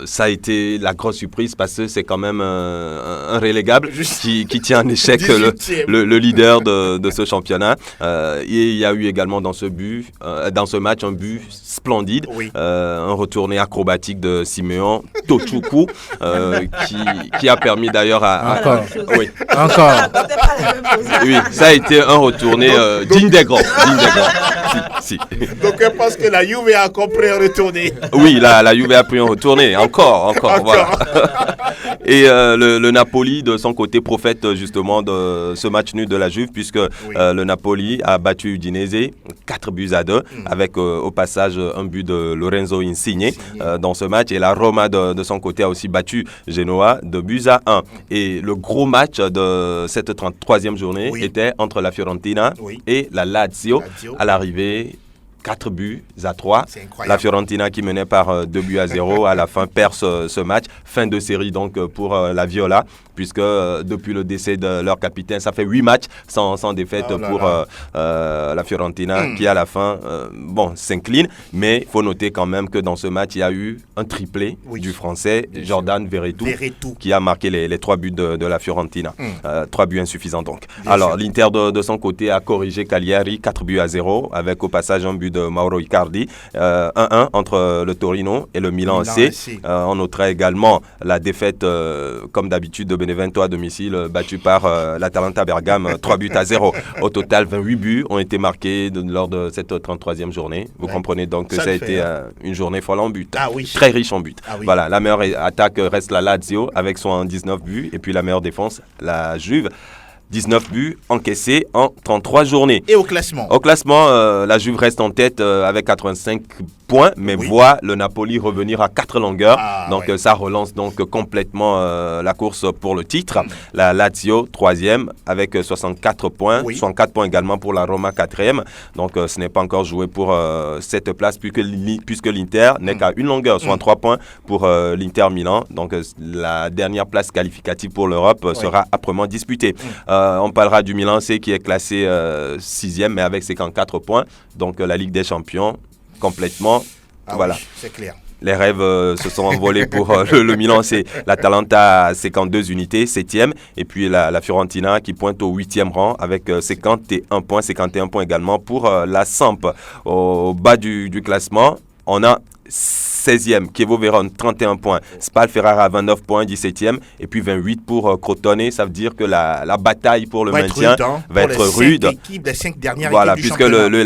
Ça a été la grosse surprise parce que c'est quand même un relégable qui tient en échec le leader de ce championnat. Et il y a eu également dans ce match un but splendide, un retourné acrobatique de Simeon Tochoukou, qui a permis d'ailleurs Encore. Oui, ça a été un retourné digne des grands. Si. Donc je pense que la Juve a encore pris un retourné. Oui, la Juve a pris un retourné. Encore. Voilà. Et le Napoli, de son côté, profite justement de ce match nul de la Juve, puisque le Napoli a battu Udinese 4-2 avec au passage un but de Lorenzo Insigne dans ce match. Et la Roma, de son côté, a aussi battu Genoa 2-1. Et le gros match de cette 33e journée était entre la Fiorentina et la Lazio. À l'arrivée, 4-3. La Fiorentina qui menait par 2-0 à la fin perd ce match. Fin de série donc pour la Viola, puisque depuis le décès de leur capitaine, ça fait 8 matchs sans défaite pour la Fiorentina qui à la fin s'incline. Mais il faut noter quand même que dans ce match, il y a eu un triplé du français Jordan Verretou qui a marqué les 3 buts de la Fiorentina. 3 buts insuffisants donc. Alors l'Inter de son côté a corrigé Cagliari 4-0 avec au passage un but de Mauro Icardi. 1-1 entre le Torino et le Milan AC. On notera également la défaite comme d'habitude de Benevento à domicile battu par l'Atalanta Bergame 3-0. Au total 28 buts ont été marqués lors de cette 33e journée. Vous comprenez donc que ça a été une journée folle en but. Très riche en but. Voilà, la meilleure attaque reste la Lazio avec son 19 buts et puis la meilleure défense la Juve. 19 buts encaissés en 33 journées. Et au classement? Au classement, la Juve reste en tête avec 85 points, mais voit le Napoli revenir à 4 longueurs. Ça relance donc complètement la course pour le titre. La Lazio, 3e, avec 64 points. 64 points également pour la Roma, 4e. Donc ce n'est pas encore joué pour cette place, puisque l'Inter n'est qu'à une longueur, soit 3 points pour l'Inter Milan. Donc la dernière place qualificative pour l'Europe sera âprement disputée. On parlera du Milan C qui est classé 6e, mais avec 54 points. Donc la Ligue des Champions, complètement. Voilà. Oui, c'est clair. Les rêves se sont envolés pour le Milan C. L'Atalanta a 52 unités, 7e. Et puis la Fiorentina qui pointe au 8e rang avec 51 points. 51 points également pour la Samp. Au bas du classement, on a 16e, Chievo Vérone, 31 points. Spal Ferrara, 29 points, 17e. Et puis 28 pour Crotone. Ça veut dire que la bataille pour le maintien va être rude. Les 5 dernières équipes puisque le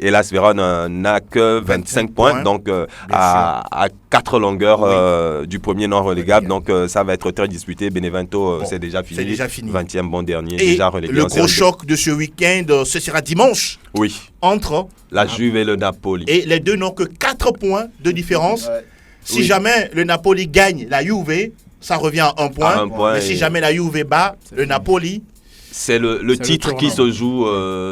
Hellas Vérone n'a que 25 points. Donc à 4 longueurs du premier non relégable. Donc ça va être très disputé. Benevento, c'est déjà fini. 20e, bon dernier, et déjà relégué. Le gros choc de ce week-end, ce sera dimanche. Oui. Entre la Juve et le Napoli. Et les deux n'ont que 4 points de différence. Si jamais le Napoli gagne la Juve, ça revient à 1 point. Mais si jamais la Juve bat le Napoli, C'est le titre qui se joue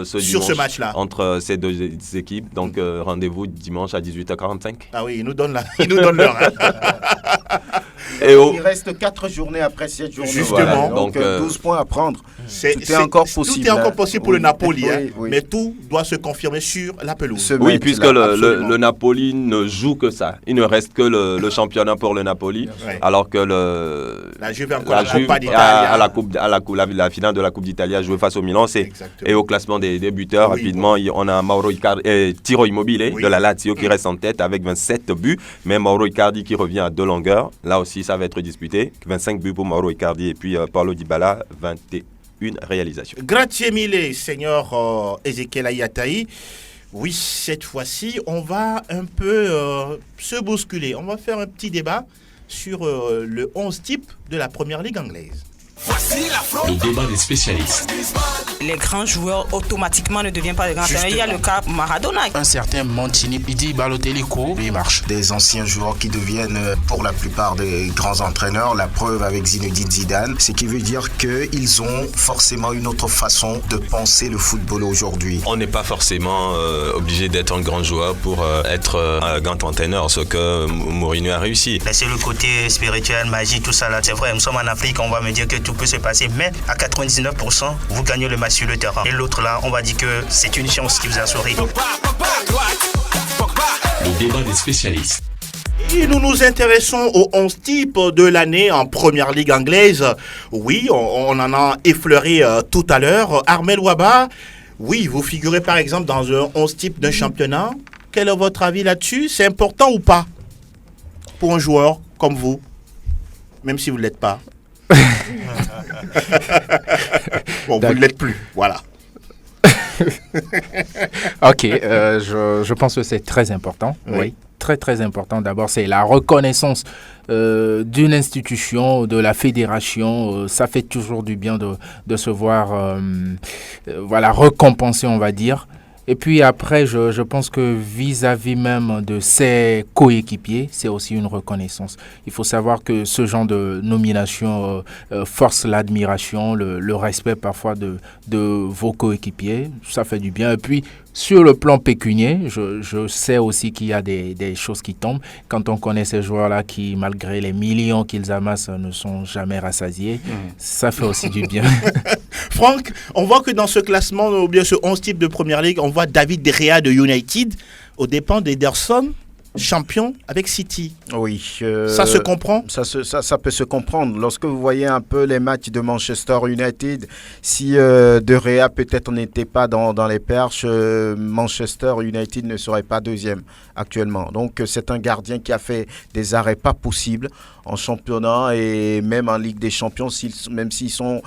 sur dimanche ce match-là entre ces deux équipes. Donc rendez-vous dimanche à 18h45. Ah oui, ils nous donnent l'heure. Il reste 4 journées après cette journée. Justement. Voilà, donc 12 points à prendre. Tout est encore possible. Tout est encore possible pour le Napoli. Oui. Mais tout doit se confirmer sur la pelouse. Oui, puisque le Napoli ne joue que ça. Il ne reste que le championnat pour le Napoli. Ouais. Alors que la Juve a la finale de la Coupe d'Italie a joué face au Milan. Et au classement des buteurs, rapidement, on a Mauro Icardi et Ciro Immobile de la Lazio qui reste en tête avec 27 buts. Mais Mauro Icardi qui revient à 2 longueurs. Là aussi, ça va être disputé. 25 buts pour Mauro Icardi et puis Paulo Dybala, 21 réalisations. Grazie mille, Seigneur Ezekiel Ayataï. Oui, cette fois-ci, on va un peu se bousculer. On va faire un petit débat sur le 11 type de la Première Ligue anglaise. Le débat des spécialistes. Les grands joueurs automatiquement ne deviennent pas des grands entraîneurs. Il y a le cas Maradona. Un certain Mancini, il dit Balotelli court, il marche. Des anciens joueurs qui deviennent pour la plupart des grands entraîneurs. La preuve avec Zinedine Zidane, ce qui veut dire qu'ils ont forcément une autre façon de penser le football aujourd'hui. On n'est pas forcément obligé d'être un grand joueur pour être un grand entraîneur, ce que Mourinho a réussi. Mais c'est le côté spirituel, magique, tout ça là. C'est vrai, nous sommes en Afrique, on va me dire que tout peut se passer, mais à 99%, vous gagnez le match sur le terrain. Et l'autre là, on va dire que c'est une chance qui vous a souri. Le débat des spécialistes. Et nous nous intéressons aux 11 types de l'année en Première Ligue anglaise. Oui, on en a effleuré tout à l'heure. Armel Ouaba, oui, vous figurez par exemple dans un 11 type d'un championnat. Quel est votre avis là-dessus? C'est important ou pas pour un joueur comme vous, même si vous ne l'êtes pas? Bon, vous ne l'êtes plus, voilà. Ok, je pense que c'est très important, oui. Très très important. D'abord, c'est la reconnaissance d'une institution, de la fédération. Ça fait toujours du bien de se voir récompensé, on va dire. Et puis après, je pense que vis-à-vis même de ses coéquipiers, c'est aussi une reconnaissance. Il faut savoir que ce genre de nomination force l'admiration, le respect parfois de vos coéquipiers. Ça fait du bien. Et puis, sur le plan pécunier, je sais aussi qu'il y a des choses qui tombent. Quand on connaît ces joueurs-là qui, malgré les millions qu'ils amassent, ne sont jamais rassasiés, ça fait aussi du bien. Franck, on voit que dans ce classement, ou bien ce 11 type de Première Ligue, on voit David De Gea de United aux dépens d'Ederson, champion avec City. Oui. Ça se comprend? Ça peut se comprendre. Lorsque vous voyez un peu les matchs de Manchester United, si De Gea peut-être n'était pas dans les perches, Manchester United ne serait pas deuxième actuellement. Donc c'est un gardien qui a fait des arrêts pas possibles en championnat et même en Ligue des Champions, même s'ils sont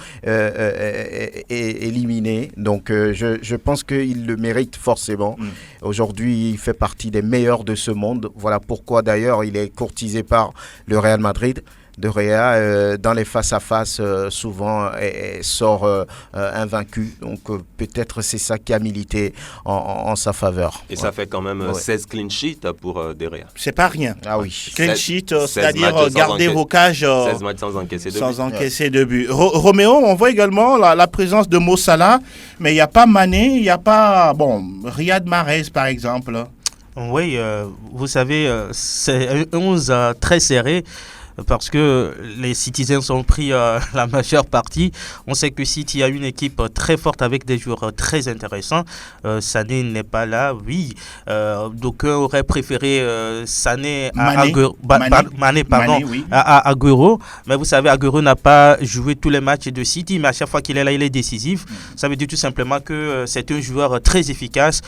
éliminés. Donc je pense qu'il le mérite forcément. Aujourd'hui, il fait partie des meilleurs de ce monde. Voilà pourquoi d'ailleurs il est courtisé par le Real Madrid. De Gea, dans les face-à-face, souvent sort invaincu. Donc peut-être c'est ça qui a milité en sa faveur. Et ça fait quand même 16 clean sheets pour De Gea. C'est pas rien. Ah oui. Clean sheet, c'est-à-dire garder vos cages 16 matchs sans encaisser de but. Roméo, on voit également la présence de Mo Salah, mais il n'y a pas Mané, il n'y a pas Riyad Mahrez par exemple. Oui, vous savez, c'est un 11 très serré. Parce que les Citizens ont pris la majeure partie. On sait que City a une équipe très forte avec des joueurs très intéressants. Sané n'est pas là, oui. D'aucuns auraient préféré Sané à Agüero. Mais vous savez, Agüero n'a pas joué tous les matchs de City, mais à chaque fois qu'il est là, il est décisif. Ça veut dire tout simplement que c'est un joueur très efficace.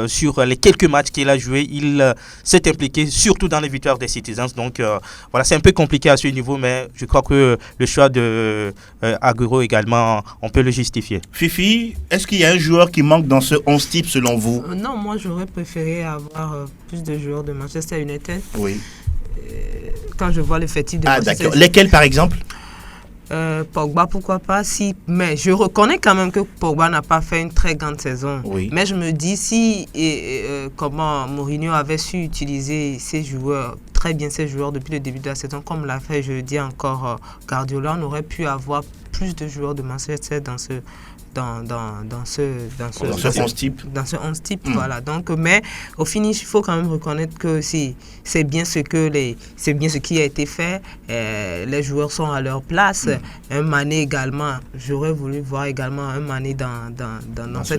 Sur les quelques matchs qu'il a joué, il s'est impliqué surtout dans les victoires des Citizens. Donc voilà, c'est un peu compliqué à ce niveau, mais je crois que le choix de Agüero également, on peut le justifier. Fifi, est-ce qu'il y a un joueur qui manque dans ce 11 type selon vous? Non, moi j'aurais préféré avoir plus de joueurs de Manchester United. Oui. Quand je vois l'effectif de Manchester United. Lesquels par exemple? Pogba, pourquoi pas, mais je reconnais quand même que Pogba n'a pas fait une très grande saison. Oui. Mais je me dis comment Mourinho avait su utiliser ses joueurs très bien ses joueurs depuis le début de la saison, comme l'a fait, je dis encore, Guardiola. On aurait pu avoir plus de joueurs de Manchester dans ce 11 type. Voilà. Donc, mais au finish, il faut quand même reconnaître que c'est bien ce qui a été fait. Les joueurs sont à leur place. Un Mané également, j'aurais voulu voir également un Mané dans ce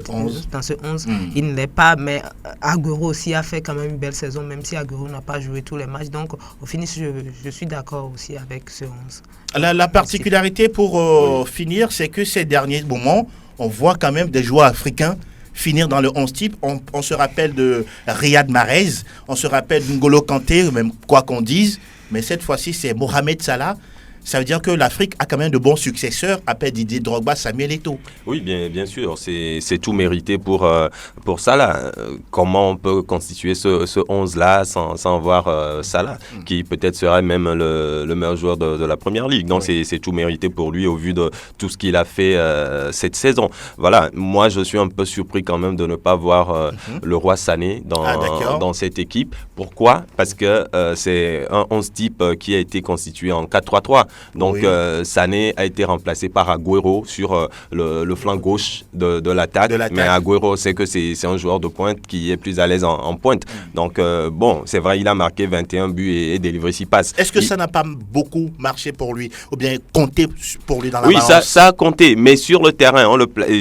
11. Il ne l'est pas, mais Agüero aussi a fait quand même une belle saison, même si Agüero n'a pas joué tous les matchs. Donc, au finish, je suis d'accord aussi avec ce 11. La particularité pour finir, c'est que ces derniers moments, on voit quand même des joueurs africains finir dans le 11 type. On se rappelle de Riyad Mahrez, on se rappelle d'Ngolo Kanté, même quoi qu'on dise, mais cette fois-ci, c'est Mohamed Salah. Ça veut dire que l'Afrique a quand même de bons successeurs après Didier Drogba, Samuel Eto'o. Oui, bien sûr, c'est tout mérité pour Salah. Comment on peut constituer ce 11-là sans voir Salah, qui peut-être serait même le meilleur joueur de la Première Ligue. Donc c'est tout mérité pour lui au vu de tout ce qu'il a fait cette saison. Voilà, moi je suis un peu surpris quand même de ne pas voir Leroy Sané dans cette équipe. Pourquoi ? Parce que c'est un 11 type qui a été constitué en 4-3-3. Donc Sané a été remplacé par Agüero sur le flanc gauche de l'attaque. Mais Agüero, c'est que c'est un joueur de pointe qui est plus à l'aise en pointe. Donc bon, c'est vrai, il a marqué 21 buts et délivré 6 passes. Est-ce que ça n'a pas beaucoup marché pour lui ou bien compté pour lui dans la balance? Oui, ça a compté, mais sur le terrain,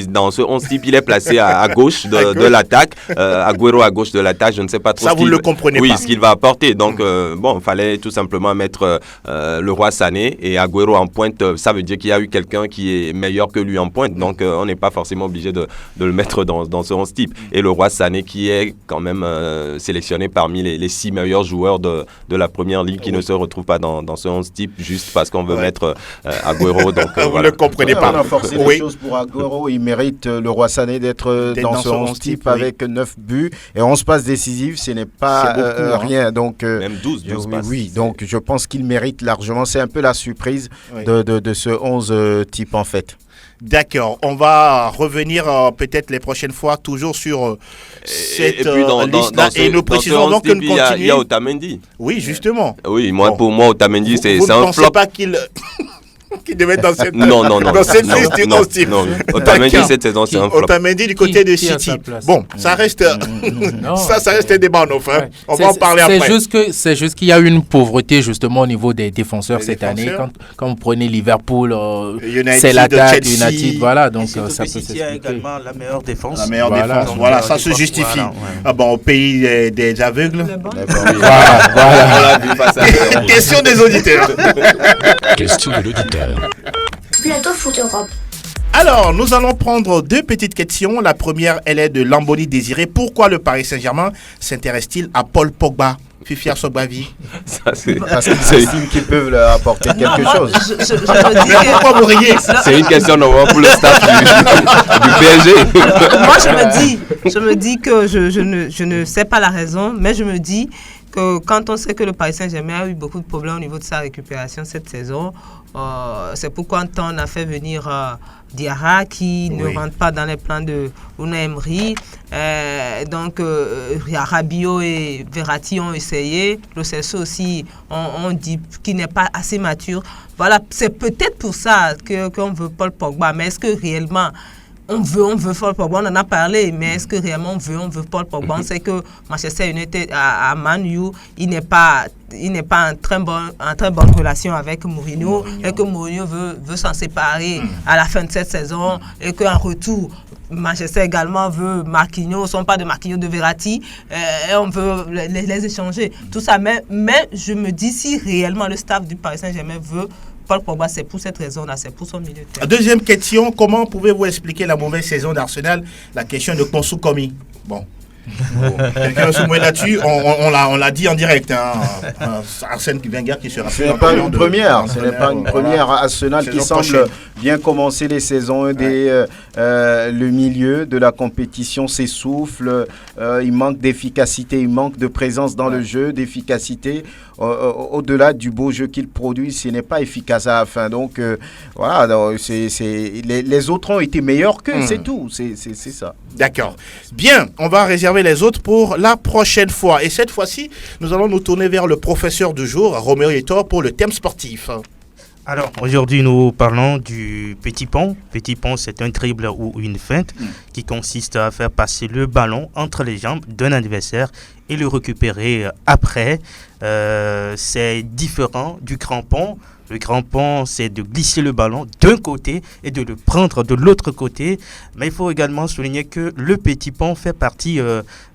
dans ce 11 type, il est placé à gauche de l'attaque. Agüero à gauche de l'attaque, je ne sais pas trop vous ne le comprenez pas. ce qu'il va apporter. Donc bon, il fallait tout simplement mettre Leroy Sané et Agüero en pointe. Ça veut dire qu'il y a eu quelqu'un qui est meilleur que lui en pointe. Donc on n'est pas forcément obligé de le mettre dans ce 11 type. Et Leroy Sané qui est quand même sélectionné parmi les 6 meilleurs joueurs de la Première Ligue qui ne se retrouvent pas dans ce 11 type juste parce qu'on veut mettre Agüero. Donc vous ne le comprenez pas. On a forcé les choses pour Agüero. Il mérite Leroy Sané d'être dans ce 11 type avec 9 buts et 11 passes décisives. Ce n'est pas rien. Donc, même 12 passes. Oui, donc je pense qu'il mérite largement. C'est un peu la surprise de ce 11 type en fait. D'accord, on va revenir peut-être les prochaines fois toujours sur cette liste-là et nous précisons donc que nous continuons. Il y a Otamendi. Oui, justement. Oui, pour moi Otamendi c'est un flop. Vous ne pensez pas qu'il devait être dans cette liste non. Otamendi cette saison c'est un flop. Otamendi du côté de City. Bon, ça reste ça reste un débat en offre. On va en parler après. C'est juste qu'il y a une pauvreté justement au niveau des défenseurs cette année. Quand vous prenez Liverpool, c'est l'attaque United, voilà, donc ça peut s'expliquer. City a également la meilleure défense. La meilleure défense, voilà, ça se justifie. Ah bon, au pays des aveugles. Voilà. Question des auditeurs. Question de l'auditeur. Plateau Foot Europe. Alors, nous allons prendre 2 petites questions. La première, elle est de Lamboni Désiré. Pourquoi le Paris Saint-Germain s'intéresse-t-il à Paul Pogba? Fifiar Sobavi. Parce qu'ils estiment qu'ils peuvent leur apporter quelque chose. Pourquoi vous riez? C'est une question normalement pour le staff du PSG. Moi, je me dis que je ne sais pas la raison, mais je me dis que quand on sait que le Paris Saint-Germain a eu beaucoup de problèmes au niveau de sa récupération cette saison, c'est pourquoi on a fait venir Diarra qui ne rentre pas dans les plans de Unai Emery. Donc Rabiot et Verratti ont essayé. Lo Celso aussi on dit qu'il n'est pas assez mature. Voilà, c'est peut-être pour ça qu'on veut Paul Pogba. Mais est-ce que réellement on veut Paul Pogba, on en a parlé, mais est-ce que réellement on veut Paul Pogba? On sait que Manchester United à Man U, il n'est pas en très bonne relation avec Mourinho et que Mourinho veut s'en séparer à la fin de cette saison et qu'en retour, Manchester également veut Marquinhos, sont pas de Marquinhos, de Verratti, et on veut les échanger. Tout ça, mais je me dis si réellement le staff du Paris Saint-Germain veut Paul Pogba, c'est pour cette raison-là, c'est pour son milieu de terrain. Deuxième question, comment pouvez-vous expliquer la mauvaise saison d'Arsenal? La question de Konsu Komi. Bon. Quelqu'un veut se mouiller là-dessus, on l'a dit en direct. Arsène Wenger qui sera. Ce n'est pas une première. Ce n'est pas une première. Arsenal qui semble bien commencer les saisons. Le milieu de la compétition s'essouffle. Il manque d'efficacité, il manque de présence dans le jeu, d'efficacité. Au-delà du beau jeu qu'il produit, ce n'est pas efficace à la fin. Donc voilà, donc, les autres ont été meilleurs qu'eux, c'est tout. C'est ça. D'accord. Bien, on va réserver réserver les autres pour la prochaine fois. Et cette fois-ci, nous allons nous tourner vers le professeur du jour, Roméo Yetor, pour le thème sportif. Alors, aujourd'hui, nous parlons du petit pont. Petit pont, c'est un dribble ou une feinte qui consiste à faire passer le ballon entre les jambes d'un adversaire et le récupérer après. C'est différent du crampon. Le crampon, c'est de glisser le ballon d'un côté et de le prendre de l'autre côté. Mais il faut également souligner que le petit pont fait partie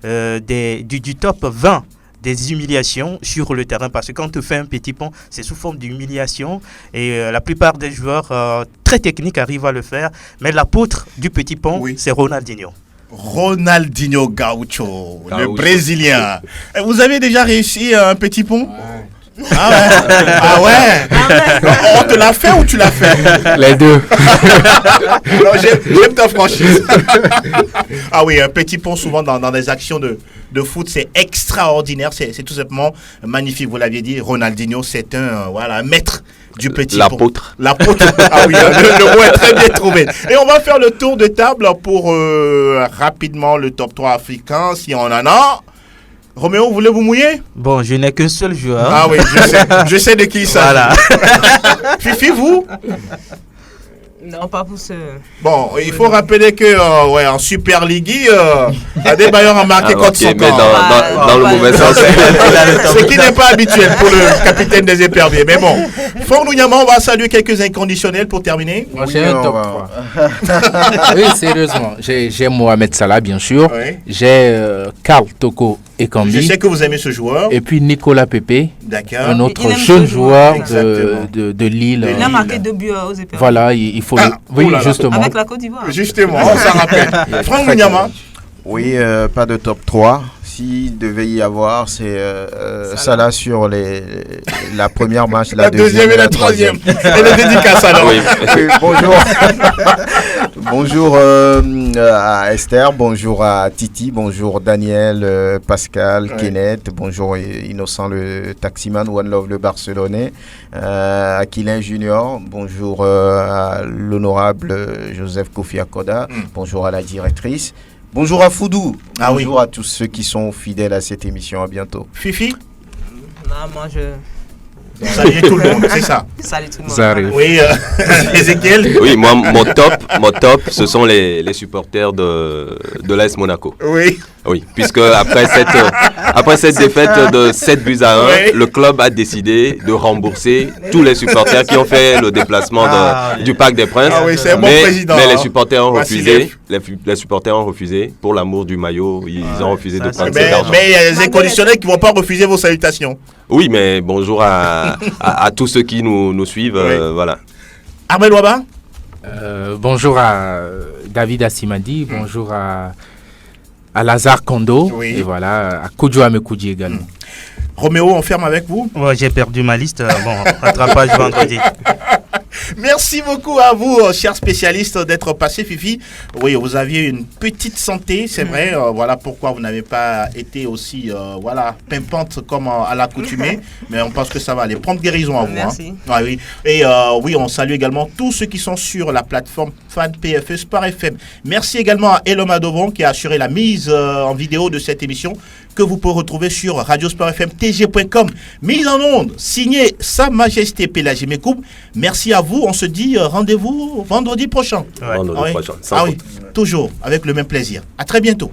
du top 20 des humiliations sur le terrain, parce que quand tu fais un petit pont, c'est sous forme d'humiliation et la plupart des joueurs très techniques arrivent à le faire, mais l'apôtre du petit pont, c'est Ronaldinho. Ronaldinho Gaucho, le Brésilien. Vous avez déjà réussi un petit pont? Ah ouais. Ah ouais. On te l'a fait ou tu l'as fait? Les deux. J'aime ta franchise. Ah oui, un petit pont souvent dans des actions de foot, c'est extraordinaire, c'est tout simplement magnifique. Vous l'aviez dit, Ronaldinho, c'est un maître du petit pont. L'apôtre. Ah oui, le mot est très bien trouvé. Et on va faire le tour de table pour rapidement le top 3 africain, si on en a. Roméo, voulez-vous mouiller? Bon, je n'ai qu'un seul joueur. Ah oui, je sais de qui ça. Voilà. Fifi, vous? Non, pas pour ce... Bon, il faut rappeler que en Super League, Adebayor a marqué contre son camp. Dans le mauvais sens. Ce qui n'est pas habituel pour le capitaine des éperviers. Mais bon, Fort Nounyama, on va saluer quelques inconditionnels pour terminer. Moi, j'ai un top 3. Oui, sérieusement. J'ai Mohamed Salah, bien sûr. Oui. J'ai Karl Toko Ekambi. Je sais que vous aimez ce joueur. Et puis Nicolas Pepe. D'accord. Un autre jeune joueur de Lille. Il a marqué 2 buts aux éperviers. Voilà, il faut... Oui, justement. Avec la Côte d'Ivoire. Justement, on s'en rappelle. Franck Nounyama. Oui, pas de top 3. S'il devait y avoir, c'est Salah sur la première match, la deuxième et la troisième. Et le dédicace alors. Oui. Bonjour. Bonjour à Esther, bonjour à Titi, bonjour Daniel, Pascal, Kenneth, bonjour Innocent le taximan, One Love le Barcelonais, Aquilin Junior, bonjour à l'honorable Joseph Kofi Akoda, bonjour à la directrice. Bonjour à Foudou, bonjour à tous ceux qui sont fidèles à cette émission, à bientôt. Fifi? Non, moi je... Salut tout le monde, c'est ça. Salut tout le monde. Salut. Oui, Ezekiel. Oui, moi, mon top, ce sont les supporters de l'AS Monaco. Oui. Oui, puisque après cette défaite de 7-1, le club a décidé de rembourser tous les supporters qui ont fait le déplacement du Parc des Princes. Ah oui, c'est un bon président. Mais les supporters ont refusé. Les supporters ont refusé pour l'amour du maillot. Ils ont refusé de prendre cet argent. Mais il y a des inconditionnels qui ne vont pas refuser vos salutations. Oui, mais bonjour à tous ceux qui nous suivent. Voilà. Armel Ouaba. Bonjour à David Assimadi. Bonjour à Lazare Kondo. Et voilà, à Kodjo Amekoudi également. Roméo, on ferme avec vous? J'ai perdu ma liste. Bon, rattrapage vendredi. Merci beaucoup à vous, chers spécialistes, d'être passés, Fifi. Oui, vous aviez une petite santé, c'est vrai. Voilà pourquoi vous n'avez pas été aussi pimpante comme à l'accoutumée. Mais on pense que ça va aller. Prendre guérison à vous. Merci. Hein. Ah, oui. Et oui, on salue également tous ceux qui sont sur la plateforme Fan PFE Sport FM. Merci également à Elom Adovon qui a assuré la mise en vidéo de cette émission que vous pouvez retrouver sur radiosportfmtg.com. Mise en onde, signé Sa Majesté Pélagie Mekoup. Merci à vous. On se dit rendez-vous vendredi prochain. Vendredi prochain. Ah oui, toujours avec le même plaisir. À très bientôt.